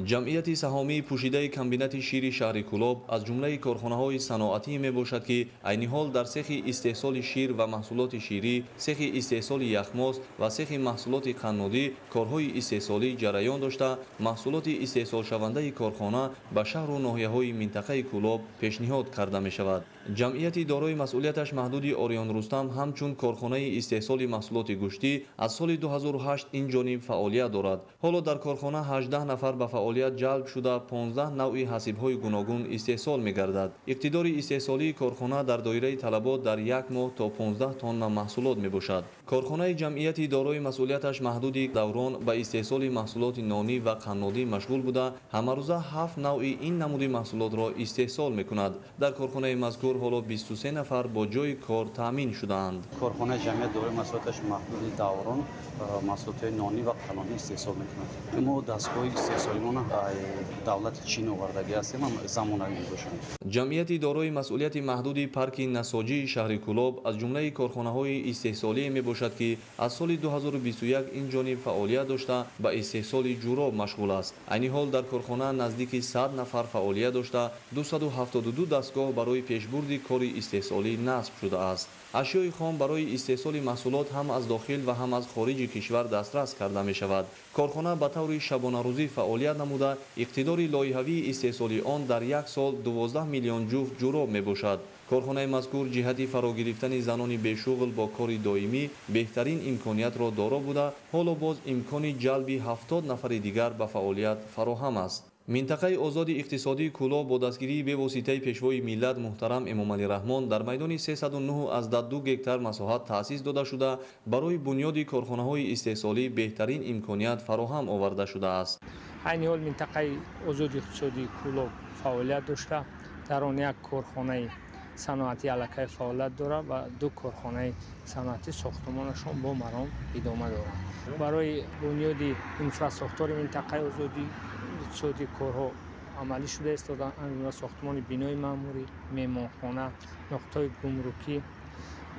جمعیت سهامی پوشیده کمبینت شیر شهر کولوب از جمله کارخانه‌های صنعتی میباشد که عین حال در سیخ استحصال شیر و محصولات شیری، سیخ استحصال یخماست و سیخ محصولات قنادی کارهای استحصالی جریان داشته، محصولات استحصال شونده کارخانه به شهر و ناحیه‌های منطقه کولوب پیشنهاد کرده می شود. جمعیت دارای مسئولیتش محدود آریان رستم همچون کارخانه استحصال محصولات گوشتی از سال 2008 این جانب فعالیت دارد. حالا در کارخانه 18 نفر به فعالیت جلب شده 15 نوع حسیب‌های گوناگون استحصال می‌گردد. اقتدار استحصالی کارخانه در دایره طلبات در یک ماه تا 15 تن محصولات می‌باشد. کارخانه جمعیتی دارای مسئولیتش محدود دوران به استحصال محصولات نانی و قنادی مشغول بوده، همه روزه 7 نوع این نمود محصولات را استحصال می‌کند. در کارخانه مذکور حالا 23 نفر با جای کار تامین شده‌اند. کارخانه جمعیت دارای مسئولیتش محدود دوران محصولات نانی و قنادی استحصال می‌کند. ما دستگاه استحصالی ما دولت چین آوردگی هستیم، زمانه‌ای می‌باشند. جمعیت دارای مسئولیت محدود پارک نساجی شهر کولوب از جمله کارخانه‌های استحصالی میباشد که از سال 2021 این جانب فعالیت داشته به استحصال جوراب مشغول است. عین حال در کارخانه نزدیک 100 نفر فعالیت داشته 272 دستگاه برای پیشبرد کار استحصالی نصب شده است. اشیاء خام برای استحصال محصولات هم از داخل و هم از خارج کشور دسترس کرده می شود. کارخانه به طور شبانه روزی فعالیت نموده، اقتدار لایحه‌ای استحصالی آن در یک سال 12 میلیون جفت جوراب می باشد. کارخانه مذکور جهت فرا گرفتن زنان بیشغل با کار دائمی بهترین امکانیت را دارا بوده، حالا باز امکان جلب 70 نفر دیگر به فعالیت فراهم است. منطقه آزاد اقتصادی کولوب با دستگیری به واسطه پیشوای ملت محترم امامعلی رحمان در میدان 309 از 2 گکتار مساحت تأسیس داده شده، برای بنیاد کارخانه‌های استحصالی بهترین امکانیت فراهم آورده شده است. عین حال منطقه آزاد اقتصادی کولوب فعالیت داشته، در آن یک کارخانه صنعتی علاقه فعالیت دارد و 2 کارخانه صنعتی ساختمانشان با مرام ادامه دارد. برای بنیاد اینفراساختور منطقه آزادی اقتصادی کارها عملی شده است. ساختمان بینای معموری، مهمانخانه، نقطه گمرکی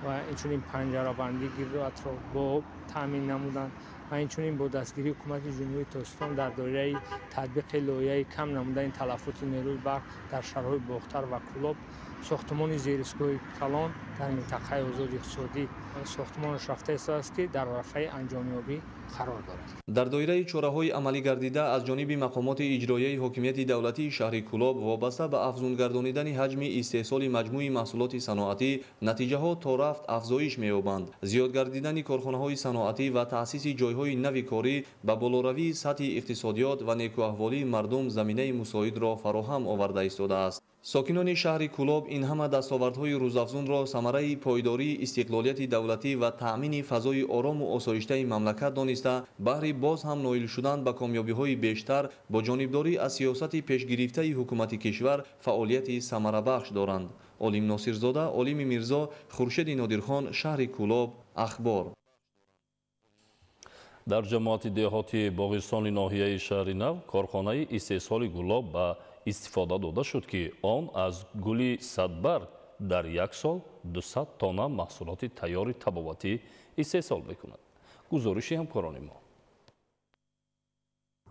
و اینچنین پنجره‌بندی گرد و اطراف با تامین نمودن و اینچنین با دستگیری حکومت جمهوری تاجیکستان در دایره تطبیق لایحه کم نمودن تلفات نیروی برق در شهرهای باختر و کولاب ساختمان زیرسکوی کلان در منطقه آزاد اقتصادی ساختمانش رفته است که در رفع انجامیابی قرار دارد. در دایره چوره‌های عملی گردیده از جانب مقامات اجرایی حاکمیت دولتی شهر کولاب وابسته به افزون گردانیدن حجم استحصال مجموعی محصولات صنعتی نتیجه‌ها تا رفت افزایش می‌یابند. زیاد گردیدن کارخانه‌های صنعتی و تأسیس جای‌های نوی کاری به بالاروی سطح اقتصادیات و نیکوحوالی مردم زمینه مساعد را فراهم آورده ایستاده است. ساکنان شهر کولاب این همه دستاوردهای روزافزون را ثمره پایداری استقلالیت دولتی و تأمین فضای آرام و آسایشته مملکت دانسته بهر باز هم نائل شدن به کامیابی‌های بیشتر با جانبداری از سیاست پیشگرفته حکومت کشور فعالیت ثمره بخش دارند. عالم ناصرزاده، عالم میرزا، خورشید نادرخان، شهر کولاب. اخبار. در جماعت دهاتی باغستان ناحیه شهر نو کارخانه استحصال گلاب به استفاده داده شد که آن از گل صدبرگ در یک سال 200 تانه محصولات تیار طبابتی استحصال می‌کند. گزارش همکاران ما.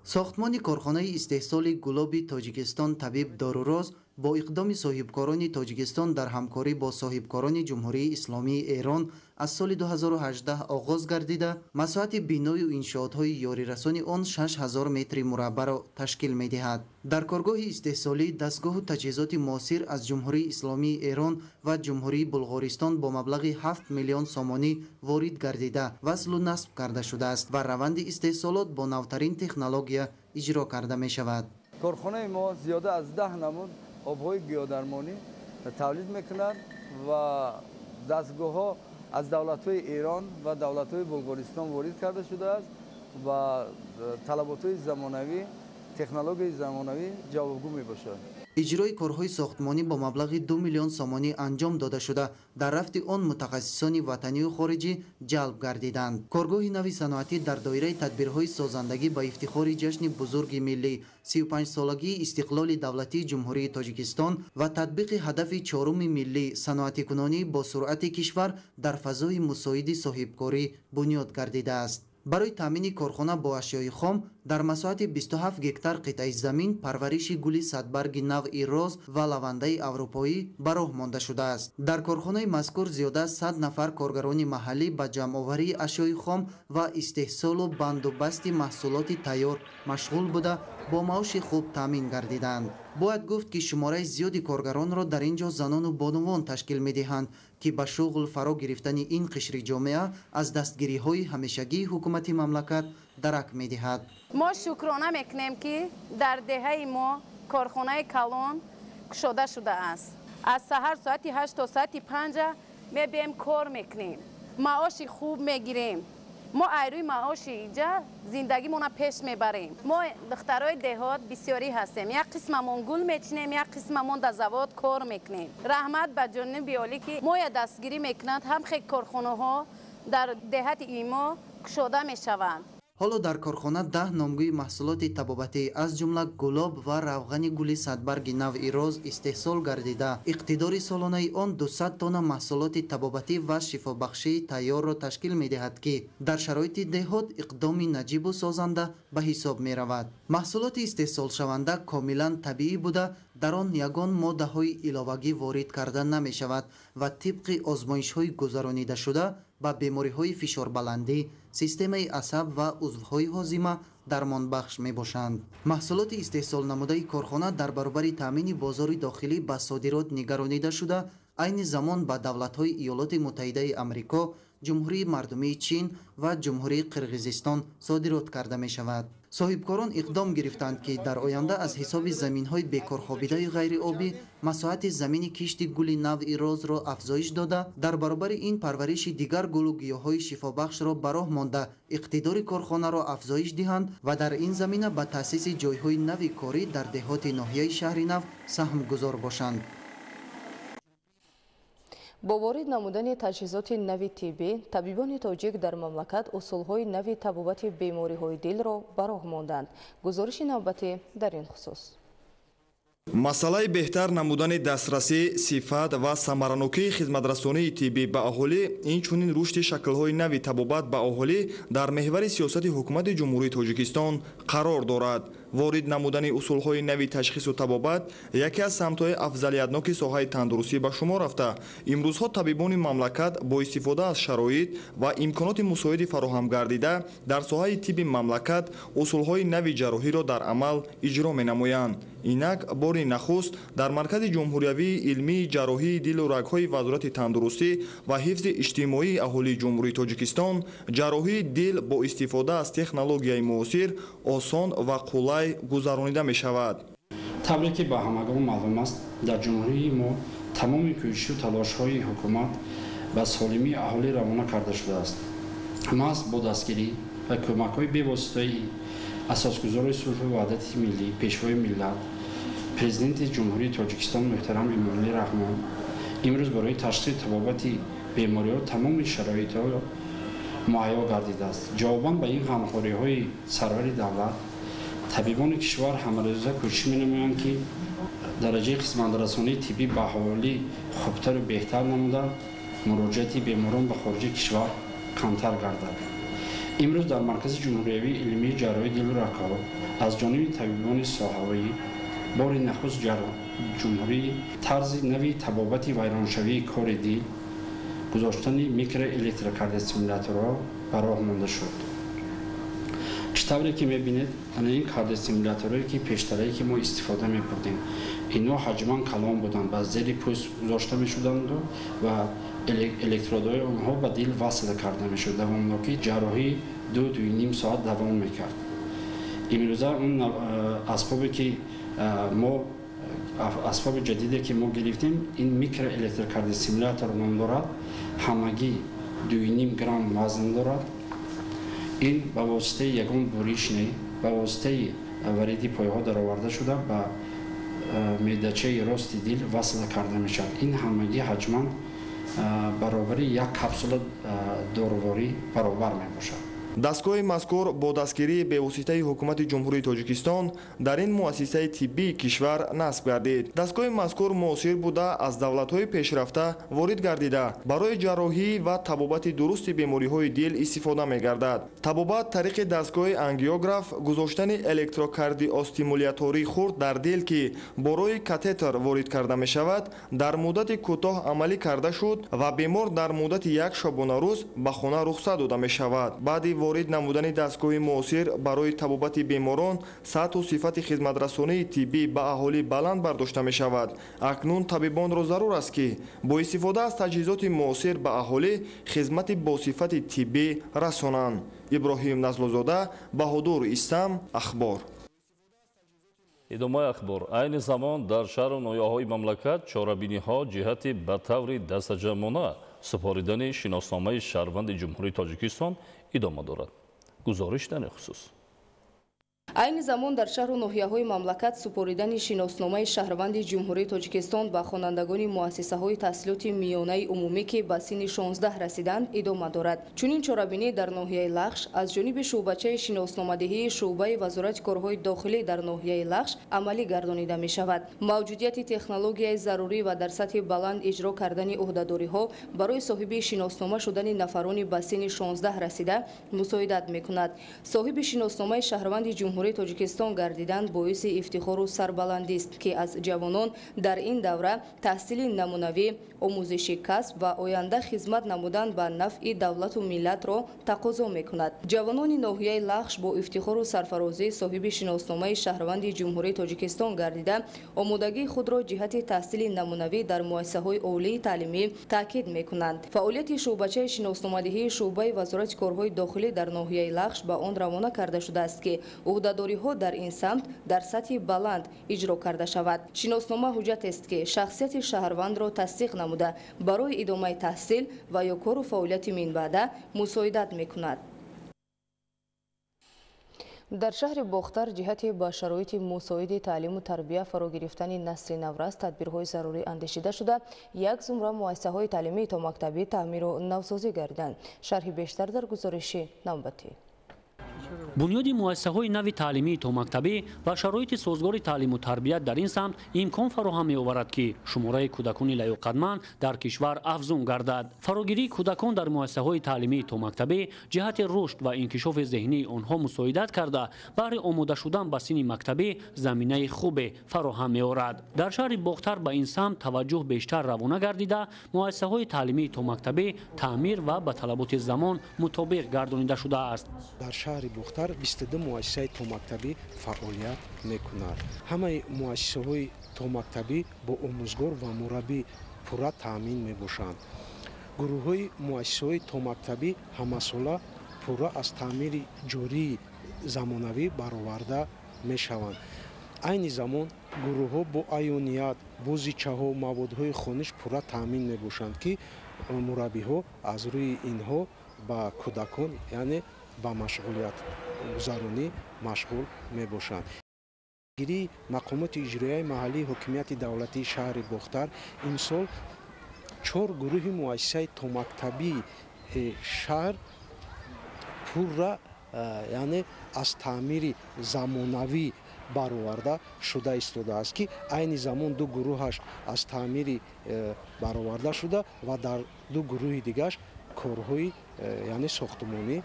ساختمان کارخانه استحصال گلاب تاجیکستان طبیب داروراز با اقدام صاحبکاران تاجیکستان در همکاری با صاحبکاران جمهوری اسلامی ایران از سال 2018 آغاز گردیده مساحت بینای و انشاءات‌های یاریرسانی آن 6000 متر مربع را تشکیل می‌دهد. در کارگاه استحصالی دستگاه و تجهیزات معاصر از جمهوری اسلامی ایران و جمهوری بلغارستان با مبلغ 7 میلیون سامانی وارد گردیده وصل و نصب کرده شده است و روند استحصالات با نوترین تکنولوژی اجرا کرده می‌شود. کارخانه ما زیاده از 10 نمود آبهای گیاه‌درمانی تولید میکنند و دستگاه‌ها از دولت‌های ایران و دولت‌های بلغارستان وارد کرده شده است و طلبات‌های زمانوی تکنولوژی زمانوی جوابگو میباشد. اجرای کارهای ساختمانی با مبلغ 2 میلیون سامانی انجام داده شده در رفت آن متخصصان وطنی و خارجی جلب گردیدند. کارگاه نوی صنعتی در دایره تدبیرهای سازندگی با افتخار جشن بزرگ ملی 35 سالگی استقلال دولتی جمهوری تاجیکستان و تطبیق هدف 4 ملی صنعتی کنانی با سرعت کشور در فضای مساعد صاحبکاری بنیاد گردیده است. برای تامین کارخانه با اشیای خام در مساحت 27 گکتار قطعه زمین پرورش گل صدبرگ نوع راز و لونده اروپایی به راه مانده شده است. در کارخانه مذکور زیاده از 100 نفر کارگران محلی به جمع‌آوری اشیای خام و استحصال و بندوبست محصولات تیار مشغول بوده با معاش خوب تامین گردیدند. باید گفت که شماره زیادی کارگران را در اینجا زنان و بانوان تشکیل می‌دهند که به شغل فرا گرفتن این قشر جامعه از دستگیری‌های همیشگی حکومت مملکت درک می‌دهد. ما شکرانه میکنیم که در دهه ما کارخانه کلان گشوده شده است. از سحر ساعت 8 تا ساعت 5 میبیم کار میکنیم. معاش خوب میگیریم. ما ایروی معاش اینجا زندگیمون پیش میبریم. ما دخترای دهات بسیاری هستیم. یک قسممون گل میچینیم، یک قسممون در زواد کار میکنیم. رحمت به جانب بیالی که ما دستگیری میکنند هم خیلی کارخانه ها در دهات ایما گشوده میشوند. حالا در کارخانه 10 نامگوی محصولات طبابتی از جمله گلاب و روغن گل صدبرگ نوع راز استحصال گردیده اقتدار سالانه آن 200 تن محصولات طبابتی و شفابخشی تیار را تشکیل می‌دهد که در شرایط دهات اقدام نجیب و سازنده به حساب می‌رود. محصولات استحصال شونده کاملا طبیعی بوده در آن یگان ماده‌های علاوه‌ای وارد کرده نمی‌شود و طبق آزمایش‌های گذرانیده شده با بیماری‌های فشار بلندی، سیستم عصب و عضوهای هاضمه درمان بخش می باشند. محصولات استحصال نموده کارخانه در برابر تامین بازار داخلی به صادرات نگرانیده شده، عین زمان به دولت‌های ایالات متحده آمریکا، جمهوری مردمی چین و جمهوری قرقیزستان صادرات کرده می شود. صاحبکاران اقدام گرفتند که در آینده از حساب زمین‌های بیکار خوابیده غیر آبی مساحت زمین کشت گل نوع راز را افزایش داده در برابر این پرورش دیگر گل و گیاهای شفابخش را به راه مانده اقتدار کارخانه را افزایش دهند و در این زمینه به تأسیس جایهای نوی کاری در دهات ناحیه شهر نو سهم گذار باشند. با وارد نمودن تجهیزات نوی طبی، طبیبان تاجیک در مملکت اصولهای نوی طبابت بیماری‌های دل را به راه ماندند. گزارش نوبتی در این خصوص. масъалаи беҳтар намудани дастрасӣ, сифат ва самаранокии хизматрасонии тиббӣ ба аҳолӣ, инчунин рушди шаклҳои нави табобат ба аҳолӣ дар меҳвари сиёсати ҳукумати ҷумҳурии Тоҷикистон қарор дорад. ворид намудани усулҳои нави ташхису табобат яке аз самтҳои афзалиятноки соҳаи тандурустӣ ба шумор рафта, имрӯзҳо табибони мамлакат бо истифода аз шароит ва имконоти мусоиди фароҳам гардида дар соҳаи тибби мамлакат усулҳои нави ҷарроҳиро дар амал иҷро менамоянд. инак бори нахуст дар маркази ҷумҳуриявии илмии ҷарроҳии дилу рагҳои вазорати тандурустӣ ва ҳифзи иҷтимоии аҳолии ҷумҳурии Тоҷикистон ҷарроҳии дил бо истифода аз технологияи муосир осон ва қулай гузаронида мешавад. табре ки ба ҳамагон маълум аст, дар ҷумҳурии мо тамоми кӯшишу талошҳои ҳукумат ба солимии аҳолӣ равона карда шудааст. маҳз бо дастгирӣ ва кӯмакҳои бевоситаи асосгузори сулҳу ваҳдати миллӣ, пешвои миллат, президенти ҷумҳурии Тоҷикистон муҳтарам Эмомалӣ Раҳмон имрӯз барои ташхиси табобати бемориҳо тамоми шароитҳо муҳайё гардидааст. ҷавобан ба ин ғамхориҳои сарвари давлат, табибони кишвар ҳамарӯза кӯшиш менамоянд ки дараҷаи хизматрасонии тиббӣ ба аҳолӣ хубтару беҳтар намуда муроҷиати беморон ба хориҷи кишвар камтар гардад. имрӯз дар маркази ҷумҳуриявии илмии ҷарроҳии дилу рагҳо аз ҷониби табибони соҳавӣ бори нахуст ҷумҳурӣ тарзи нави табобати вайроншавии кори дил, гузоштани микроэлектрокардиостимуляторҳо ба роҳ монда шуд. читавре ки мебинед ана ин кардиостимуляторҳое ки пештарае ки мо истифода мебурдем, инҳо ҳаҷман калон буданд, ба зери пӯст гузошта мешуданду ва электродҳои онҳо ба дил васл карда мешуд. давомнокии ҷарроҳӣ 2-2.5 соат давом мекард. имрӯза он асбобе ки мо асбоби ҷадиде ки мо гирифтем, ин микроэлектрокардиостимулятор ном дорад, ҳамагӣ 2.5 грамм вазн дорад. ин ба воситаи ягон буриш не, ба воситаи вариди пойҳо дароварда шуда ба медачаи рости дил васл карда мешавад. ин ҳамагӣ ҳаҷман баробари як капсула доруворӣ баробар мебошад. дастгоҳи мазкур бо дастгирии бевоситаи ҳукумати ҷумҳурии Тоҷикистон дар ин муассисаи тиббии кишвар насб гардид. дастгоҳи мазкур муосир буда аз давлатҳои пешрафта ворид гардида барои ҷарроҳӣ ва табобати дурусти бемориҳои дил истифода мегардад. табобат тариқи дастгоҳи ангиограф, гузоштани электрокардиостимулятории хурд дар дил ки бо роҳи катетр ворид карда мешавад, дар муддати кӯтоҳ амалӣ карда шуд ва бемор дар муддати як шабонарӯз ба хона рухсат дода мешавад. баъди ворид намудани дастгоҳи муосир барои табобати беморон сатҳу сифати хизматрасонии тиббӣ ба аҳолӣ баланд бардошта мешавад. акнун табибонро зарур аст ки бо истифода аз таҷҳизоти муосир ба аҳолӣ хизмати босифати тиббӣ расонанд. иброҳим назлузода, Баҳодур Истам, Ахбор. идомаи ахбор. айни замон дар шаҳру ноҳияҳои мамлакат чорабиниҳо ҷиҳати ба таври дастаҷамона супоридани шиносномаи шаҳрванди ҷумҳурии Тоҷикистон идома дорад. гузориш дар ин хусус. айни замон дар шаҳру ноҳияҳои мамлакат супоридани шиносномаи шаҳрванди ҷумҳурии Тоҷикистон ба хонандагони муассисаҳои таҳсилоти миёнаи умумӣ ки ба синни 16 расиданд идома дорад. чунин чорабинӣ дар ноҳияи Лахш аз ҷониби шуъбачаи шиносномадиҳии шуъбаи вазорати корҳои дохилӣ дар ноҳияи Лахш амалӣ гардонида мешавад. мавҷудияти технологияи зарурӣ ва дар сатҳи баланд иҷро кардани ӯҳдадориҳо барои соҳиби шиноснома шудани нафарони ба синни 16 расида мусоидат мекунад. соҳиби шиносномаи шаҳрванди ҷумҳурии Тоҷикистон гардидан боиси ифтихору сарбаландист ки аз ҷавонон дар ин давра таҳсили намунавӣ, омӯзиши касб ва оянда хизмат намудан ба нафъи давлату миллатро тақозо мекунад. ҷавонони ноҳияи Лахш бо ифтихору сарфарозӣ соҳиби шиносномаи шаҳрванди ҷумҳурии Тоҷикистон гардида омодагии худро ҷиҳати таҳсили намунавӣ дар муассисаҳои олии таълимӣ таъкид мекунанд. фаъолияти шуъбачаи шиносномадиҳии шуъбаи вазорати корҳои дохилӣ дар ноҳияи Лахш ба он равона карда шудааст ки ӯҳдадориҳо дар ин самт дар сатҳи баланд иҷро карда шавад. шиноснома ҳуҷҷатест ки шахсияти шаҳрвандро тасдиқ намуда барои идомаи таҳсил ва ё кору фаъолияти минбаъда мусоидат мекунад. дар шаҳри Бохтар ҷиҳати ба шароити мусоиди таълиму тарбия фаро гирифтани насли наврас тадбирҳои зарурӣ андешида шуда, як зумра муассисаҳои таълимии томактабӣ таъмиру навсозӣ гардиданд. шарҳи бештар дар гузориши навбатӣ. бунёди муассисаҳои нави таълимии томактабӣ ва шароити созгори таълиму тарбият дар ин самт имкон фароҳам меоварад ки шумораи кӯдакони лаёқатманд дар кишвар афзун гардад. фарогирии кӯдакон дар муассисаҳои таълимии томактабӣ ҷиҳати рушд ва инкишофи зеҳнии онҳо мусоидат карда баҳри омода шудан ба синни мактабӣ заминаи хубе фароҳам меорад. дар шаҳри бохтар ба ин самт таваҷҷӯҳ бештар равона гардида муассисаҳои таълимии томактабӣ таъмир ва ба талаботи замон мутобиқ гардонида шудааст. дар шаҳри бохтар 22 муассисаи томактабӣ фаъолият мекунад. ҳамаи муассисаҳои томактабӣ бо омӯзгор ва мураббӣ пурра таъмин мебошанд. гурӯҳҳои муассисаҳои томактабӣ ҳамасола пурра аз таъмири ҷории замонавӣ бароварда мешаванд. айни замон гурӯҳҳо бо аёният, бозичаҳо, маводҳои хониш пурра таъмин мебошанд ки мураббиҳо аз рӯи инҳо ба кӯдакон яъне ба машғулият гузаронӣ машғул мебошанд. гирии мақомоти иҷроияи маҳаллии ҳокимияти давлатии шаҳри бохтар имсол 4 гурӯҳи муассисаи томактабии шаҳр пурра яъне аз таъмири замонавӣ бароварда шуда истодааст ки айни замон 2 гурӯҳаш аз таъмири бароварда шуда ва дар 2 гурӯҳи дигараш корҳои яъне сохтмонӣ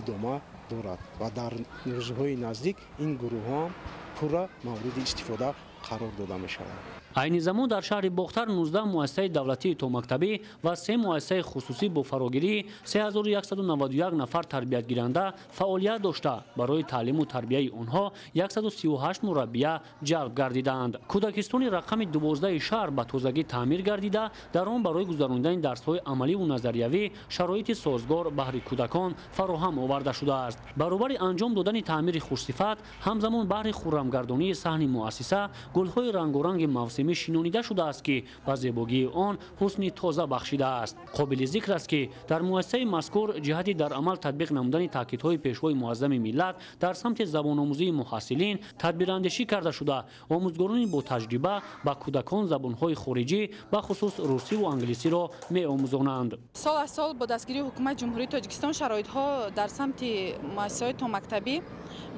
идома дорад ва дар рӯзҳои наздик ин гурӯҳҳо ҳам пурра мавриди истифода қарор дода мешавад. айни замон дар шаҳри бохтар 19 муассисаи давлатии томактабӣ ва 3 муассисаи хусусӣ бо фарогирии 3191 нафар тарбиятгиранда фаъолият дошта барои таълиму тарбияи онҳо 138 мураббия ҷалб гардидаанд. кӯдакистони рақами 12 шаҳр ба тозагӣ таъмир гардида дар он барои гузарондани дарсҳои амаливу назариявӣ шароити созгор баҳри кӯдакон фароҳам оварда шудааст. баробари анҷом додани таъмири хушсифат ҳамзамон баҳри хуррамгардонии саҳни муассиса гулҳои рангоранги мавсимӣ шинонида шудааст ки ба зебогии он ҳусни тоза бахшидааст. қобили зикр аст ки дар муассисаи мазкур ҷиҳати дар амал татбиқ намудани таъкидҳои пешвои муаззами миллат дар самти забономӯзии муҳассилин тадбирандешӣ карда шуда омӯзгорони бо таҷриба ба кӯдакон забонҳои хориҷӣ бахусус русиву англисиро меомӯзонанд. сол аз сол бо дастгирии ҳукумати ҷумҳурии тоҷикистон шароитҳо дар самти муассисаҳои томактабӣ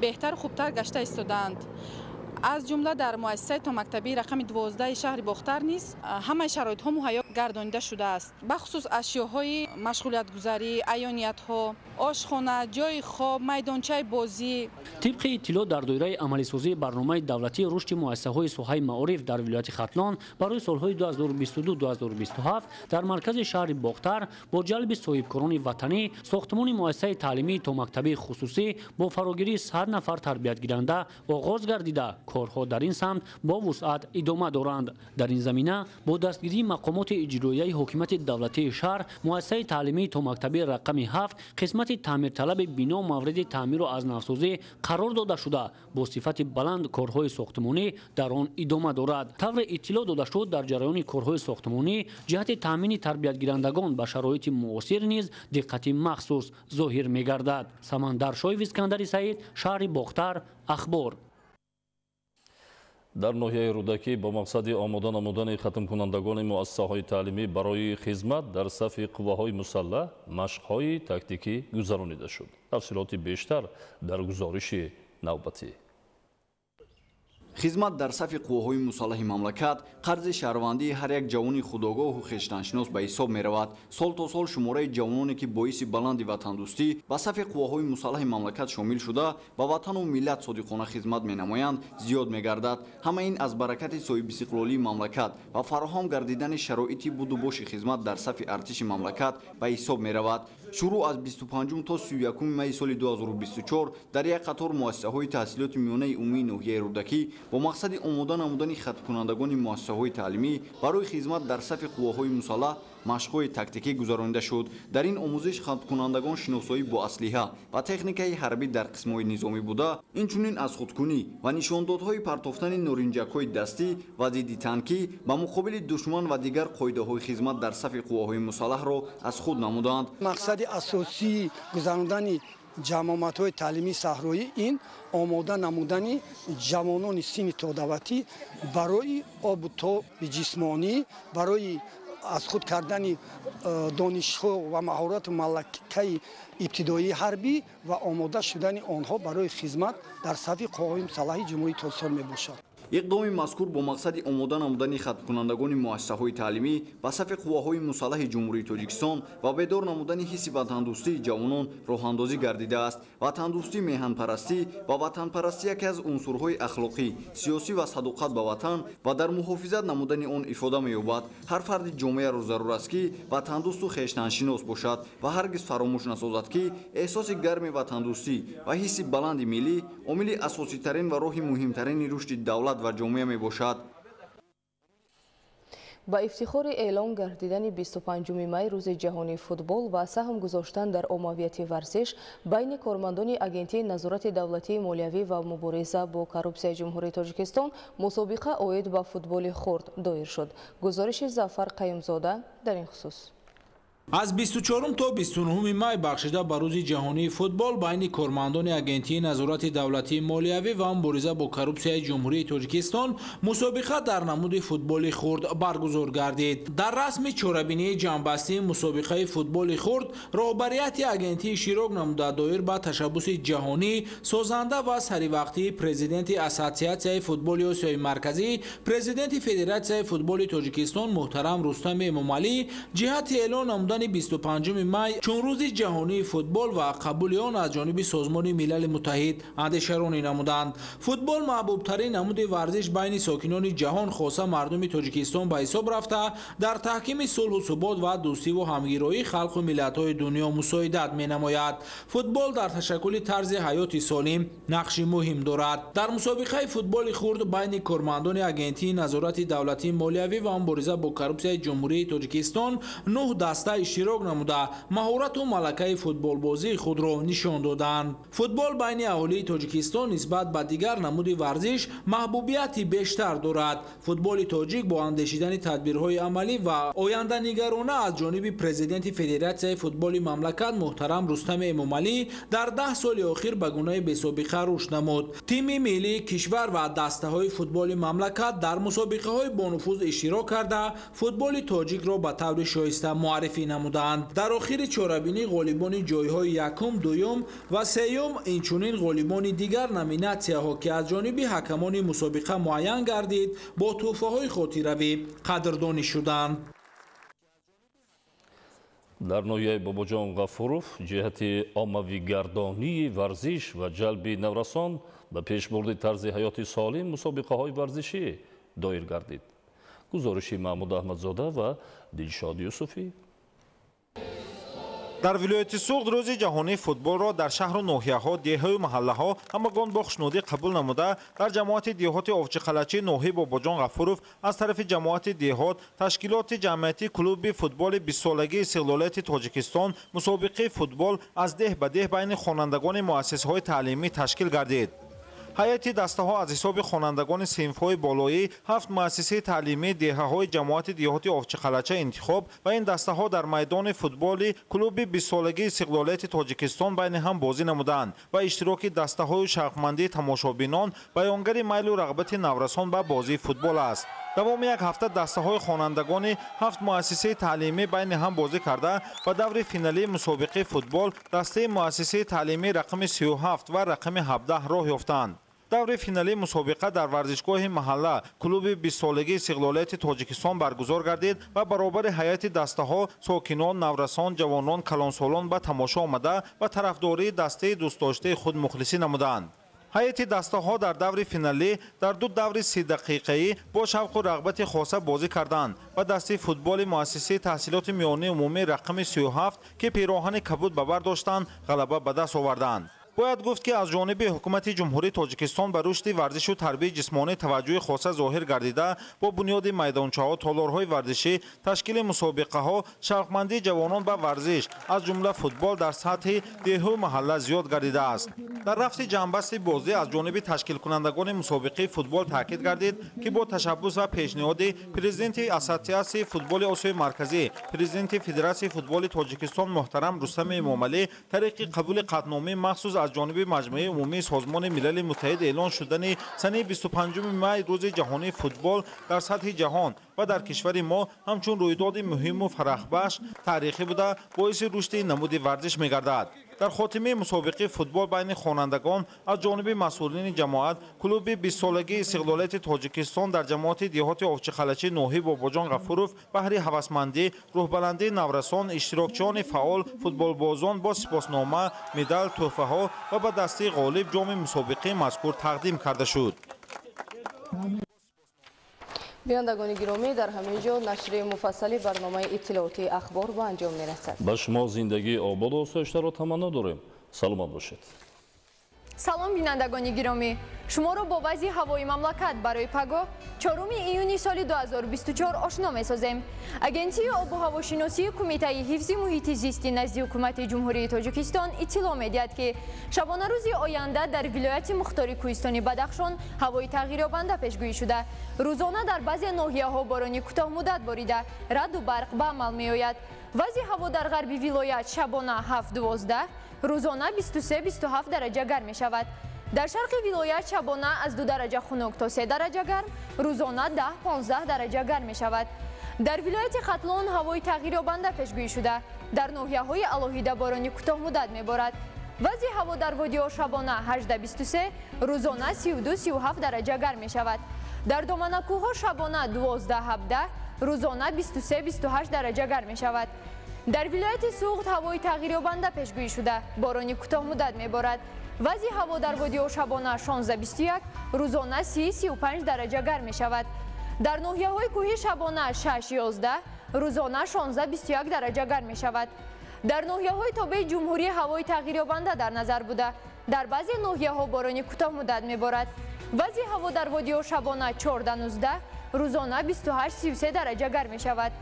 беҳтару хубтар гашта истодаанд. аз ҷумла дар муассисаи томактабии рақами 12 шаҳри бохтар низ ҳамаи шароитҳо муҳайё гардонида шудааст. бахусус ашёҳои машғулиятгузарӣ, аёниятҳо, ошхона, ҷои хоб, майдончаи бозӣ. тибқи иттилоъ дар доираи амалисозии барномаи давлатии рушди муассисаҳои соҳаи маориф дар вилояти хатлон барои солҳои 2022-2027 дар маркази шаҳри бохтар бо ҷалби соҳибкорони ватанӣ сохтмони муассисаи таълимии томактабии хусусӣ бо фарогирии 100 нафар тарбиятгиранда оғоз гардида корҳо дар ин самт бо вусъат идома доранд. дар ин замина бо дастгирии мақомоти иҷроияи ҳокимияти давлатии шаҳр муассисаи таълимии томактабии рақами 7 қисмати таъмирталаби бино мавриди таъмиру азнавсозӣ қарор дода шуда бо сифати баланд корҳои сохтмонӣ дар он идома дорад. тавре иттилоъ дода шуд дар ҷараёни корҳои сохтмонӣ ҷиҳати таъмини тарбиятгирандагон ба шароити муосир низ диққати махсус зоҳир мегардад. Самандар Шоев, Искандари Саид, шаҳри Бохтар, Ахбор. дар ноҳияи рӯдакӣ бо мақсади омода намудани хатмкунандагони муассисаҳои таълимӣ барои хизмат дар сафи қувваҳои мусаллаҳ машқҳои тактикӣ гузаронида шуд. тафсилоти бештар дар гузориши навбатӣ. хизмат дар сафи қувваҳои мусаллаҳи мамлакат қарзи шаҳрвандии ҳар як ҷавони худогоҳу хештаншинос ба ҳисоб меравад. сол то сол шумораи ҷавононе ки боиси баланди ватандӯстӣ ба сафи қувваҳои мусаллаҳи мамлакат шомил шуда ба ватану миллат содиқона хизмат менамоянд зиёд мегардад. ҳама ин аз баракати соҳибистиқлолии мамлакат ва фароҳам гардидани шароити буду боши хизмат дар сафи артиши мамлакат ба ҳисоб меравад. шурӯъ аз 25 то 31 майи соли 2024 дар як қатор муассисаҳои таҳсилоти миёнаи умумии ноҳияи рӯдакӣ бо мақсади омода намудани хатмкунандагони муассисаҳои таълимӣ барои хизмат дар сафи қувваҳои мусаллаҳ машқҳои тактикӣ гузаронида шуд. дар ин омӯзиш хатмкунандагон шиносоӣ бо аслиҳа ва техникаи ҳарбӣ дар қисмҳои низомӣ буда, инчунин аз худкунӣ ва нишондодҳои партофтани норинҷакҳои дастӣ ва зидди танкӣ ба муқобили душман ва дигар қоидаҳои хизмат дар сафи қувваҳои мусаллаҳро аз худ намуданд. мақсади асосии гузарондани ҷамоматҳои таълимии саҳроӣ ин омода намудани ҷавонони синни тодаватӣ барои обу тоби ҷисмонӣ, барои аз худ кардани донишҳо ва маҳорату малакаи ибтидоии ҳарбӣ ва омода шудани онҳо барои хизмат дар сафи қувваҳои мусаллаҳи ҷумҳурии Тоҷикистон мебошад. иқдоми мазкур бо мақсади омода намудани хатмкунандагони муассисаҳои таълимӣ ба сафи қувваҳои мусаллаҳи ҷумҳурии Тоҷикистон ва бедор намудани ҳисси ватандӯстии ҷавонон роҳандозӣ гардидааст. Ватандӯстӣ, меҳанпарастӣ ва ватанпарастӣ яке аз унсурҳои ахлоқӣ, сиёсӣ ва садоқат ба ватан ва дар муҳофизат намудани он ифода меёбад. ҳар фарди ҷомеаро зарур аст ки ватандӯсту хештаншинос бошад ва ҳаргиз фаромӯш насозад ки эҳсоси гарми ватандӯстӣ ва ҳисси баланди миллӣ омили асоситарин ва роҳи муҳимтарини рушди давлат و جامعه می باشد. با افتخار اعلام گردیدن 25 می روز جهانی فوتبال و سهم گذاشتن در عمومیت ورزش بین کارمندان اگنتی نظارت دولتی مالیوی و مبارزه با کروپسیای جمهوری تاجیکستان مسابقه عاید به فوتبال خرد دایر شد. گزارش ظفر قیومزاده در این خصوص. از 24 تا 29 مای بخشیده به روز جهانی فوتبال بین کارمندان اگنتی نظارت دولتی مالیوی و مبارزه با کروپسیای جمهوری تاجیکستان مسابقه در نمود فوتبال خرد برگزار گردید. در رسم چهاربینی جنبسته مسابقه فوتبال خرد رهبریت اگنتی شیراک نموده دایر به تشبث جهانی سازنده و سریوقتی پرزیدنت اسوسیاسیون فوتبال آسیای مرکزی پرزیدنت فدراسیون فوتبال تاجیکستان محترم رستم امامعلی جهت اعلان نموده 25 می چون روز جهانی فوتبال و قبول آن از جانب سازمان ملل متحد اندیشه‌رانی نمودند. فوتبال محبوب ترین نمود ورزش بین ساکنان جهان خاصه مردم تاجیکستان به حساب رفته در تحکیم صلح و ثبات و دوستی و همگرایی خلق و ملت‌های دنیا مساعدت می‌نماید. فوتبال در تشکل طرز حیات سالم نقش مهم دارد. در مسابقه فوتبال خرد بین کارمندان اگنتی نظارت دولتی مالیوی و مبارزه با کروپسیای جمهوری تاجیکستان 9 دسته اشتراک نموده مهارت و ملکه فوتبال بازی خود را نشان دادند. فوتبال بین اهالی تاجیکستان نسبت به دیگر نمود ورزش محبوبیتی بیشتر دارد. فوتبال تاجیک با اندیشیدن تدبیرهای عملی و آینده نگرانه از جانب پرزیدنت فدراسیون فوتبال مملکت محترم رستم امامعلی در 10 سال اخیر به گونه بی‌سابقه رشد نمود. تیم ملی کشور و دسته های فوتبال مملکت در مسابقه های با نفوذ اشتراک کرده فوتبال تاجیک را به طور شایسته معرفی نمودند. در آخر چهاربینی غالبان جایهای یکم، دوم و سوم اینچنین غالبان دیگر نامیناسی‌ها که از جانب حکمان مسابقه معین گردید با تحفه‌های خاطره‌ای قدردانی شدند. در نویه باباجان غفورов جهت عاموی‌گردانی ورزش و جلب نورسان به پیشبرد طرز حیات سالم مسابقه‌های ورزشی دایر گردید. گزارش محمود احمدزاده و دلشاد یوسفی. در ولایت سوغد روز جهانی فوتبال را در شهر و ناحیه‌ها، دیه‌ها و محله‌ها همگان با خوشنودی قبول نموده در جماعت دیهات اوچقلچی ناحیه باباجان غفورов از طرف جماعت دیهات تشکیلات جمعیتی کلوب فوتبال 20 سالگی استقلال تاجیکستان مسابقه فوتبال از ده به ده بین خوانندگان مؤسسه‌های تعلیمی تشکیل گردید. هیئت دسته‌ها از حساب خوانندگان صنف‌های بالایی 7 مؤسسه تعلیمی دهه‌های جماعت دیهاتی اوچقلچه انتخاب و این دسته‌ها در میدان فوتبال کلوب 20 سالگی استقلال تاجیکستان بین هم بازی نمودند و اشتراک دسته‌های شوقمندی تماشابینان بیانگر میل و رغبت نورسان به بازی فوتبال است. دوام یک هفته دسته‌های خوانندگان 7 مؤسسه تعلیمی بین هم بازی کرده و دور فینالی مسابقه فوتبال دسته مؤسسه تعلیمی رقم 37 و رقم 17 راه یافتند. دور فینالی مسابقه در ورزشگاه محله کلوب 20 سالگی استقلال تاجیکستان برگزار گردید و برابر هیئت دسته‌ها ساکنان، نورسان، جوانان، کلانسالان به تماشا آمده و طرفداری دسته دوست داشته خود مخلصی نمودند. هیئت دسته‌ها در دور فینالی در 2 دور 30 دقیقه‌ای با شوق و رغبت خاصه بازی کردند و دسته فوتبال مؤسسه تحصیلات میانه عمومی رقم 37 که پیراهن کبود به بر داشتند غلبه به دست آوردند. باید گفت که از جانب حکومت جمهوری تاجیکستان به رشد ورزش و تربیت جسمانی توجه خاصه ظاهر گردیده با بنیاد میدانچه‌ها، تالارهای ورزشی، تشکیل مسابقه‌ها، شوقمندی جوانان به ورزش از جمله فوتبال در سطح دیه و محله زیاد گردیده است. در رفت جنبست بازی از جانب تشکیل کنندگان مسابقه فوتبال تاکید گردید که با تشبث و پیشنهاد پرزیدنت اسوسیاسیون فوتبال آسیای مرکزی، پرزیدنت فدراسیون فوتبال تاجیکستان محترم رستم امامعلی طریق قبول قطعنامه مخصوص از جانب مجمع عمومی سازمان ملل متحد اعلان شدن سنه 25 می روز جهانی فوتبال در سطح جهان و در کشور ما همچون رویداد مهم و فرحبخش تاریخی بوده باعث رشد نمود ورزش می‌گردد. در خاتمه مسابقه فوتبال بین خوانندگان از جانب مسئولین جماعت کلوب 20 سالگی استقلالیت تاجیکستان در جماعت دیهات اوچخلچی نوحی باباجان غفورов بهر هوسمندی روحبلندی نورسان اشتراکچیان فعال فوتبالبازان با سپاسنامه مدال تحفه‌ها و به دسته غالب جام مسابقه مذکور تقدیم کرده شد. بینندگان گرامی در همین جا نشر مفصلی برنامه اطلاعاتی اخبار به انجام می‌رسد. با شما زندگی آباد و آسایش‌تر را تمنا داریم. سلامت باشید. салом бинандагони гиромӣ, шуморо бо вазъи ҳавои мамлакат барои пагоҳ 4 июни соли 2024 ошно месозем. Агентии обу ҳавошиносии Кумитаи ҳифзи муҳити зисти назди ҳукумати ҷумҳурии Тоҷикистон иттилоъ медиҳад ки шабонарӯзи оянда дар вилояти мухтори кӯҳистони Бадахшон ҳавои тағйирёбанда пешгӯӣ шуда. Рӯзона дар баъзе ноҳияҳо борони кӯтоҳмуддат борида, раъду барқ ба амал меояд. вазъи ҳаво дар ғарби вилоят шабона 7-12, рӯзона 23-27 дараҷа гарм мешавад. дар шарқи вилоят шабона аз 2 дараҷа хунук то 3 дараҷа гарм, рӯзона 10-15 дараҷа гарм мешавад. дар вилояти Хатлон ҳавои тағйирёбанда пешгӯӣ шуда, дар ноҳияҳои алоҳида борони кӯтоҳмуддат меборад. вазъи ҳаво дар водиҳо шабона 18-23, рӯзона 32-37 дараҷа гарм мешавад. дар доманакӯҳҳо шабона 12-17, рӯзона 23-28 дараҷа гарм мешавад. дар вилояти Суғд ҳавои тағйирёбанда пешгӯӣ шуда, борони кӯтоҳмуддат меборад. вазъи ҳаво дар водиҳо шабона 16-21, рӯзона 30-35 дараҷа гарм мешавад. дар ноҳияҳои кӯҳӣ шабона 6-11, рӯзона 16-21 дараҷа гарм мешавад. дар ноҳияҳои тобеи ҷумҳурӣ ҳавои тағйирёбанда дар назар буда, дар баъзе ноҳияҳо борони кӯтоҳмуддат меборад. вазъи ҳаво дар водиҳо шабона 14-19, рӯзона 28-33 дараҷа гарм мешавад.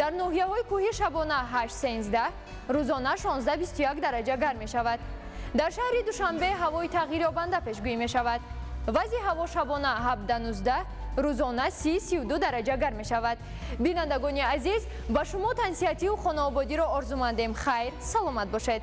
дар ноҳияҳои кӯҳӣ шабона 8-13, рӯзона 16-21 дараҷа гарм мешавад. дар шаҳри Душанбе ҳавои тағйирёбанда пешгӯӣ мешавад. вазъи ҳаво шабона 17-19, рӯзона 30-32 дараҷа гарм мешавад. бинандагони азиз, ба шумо тансиҳатию хонаободиро орзумандем. хайр, саломат бошед.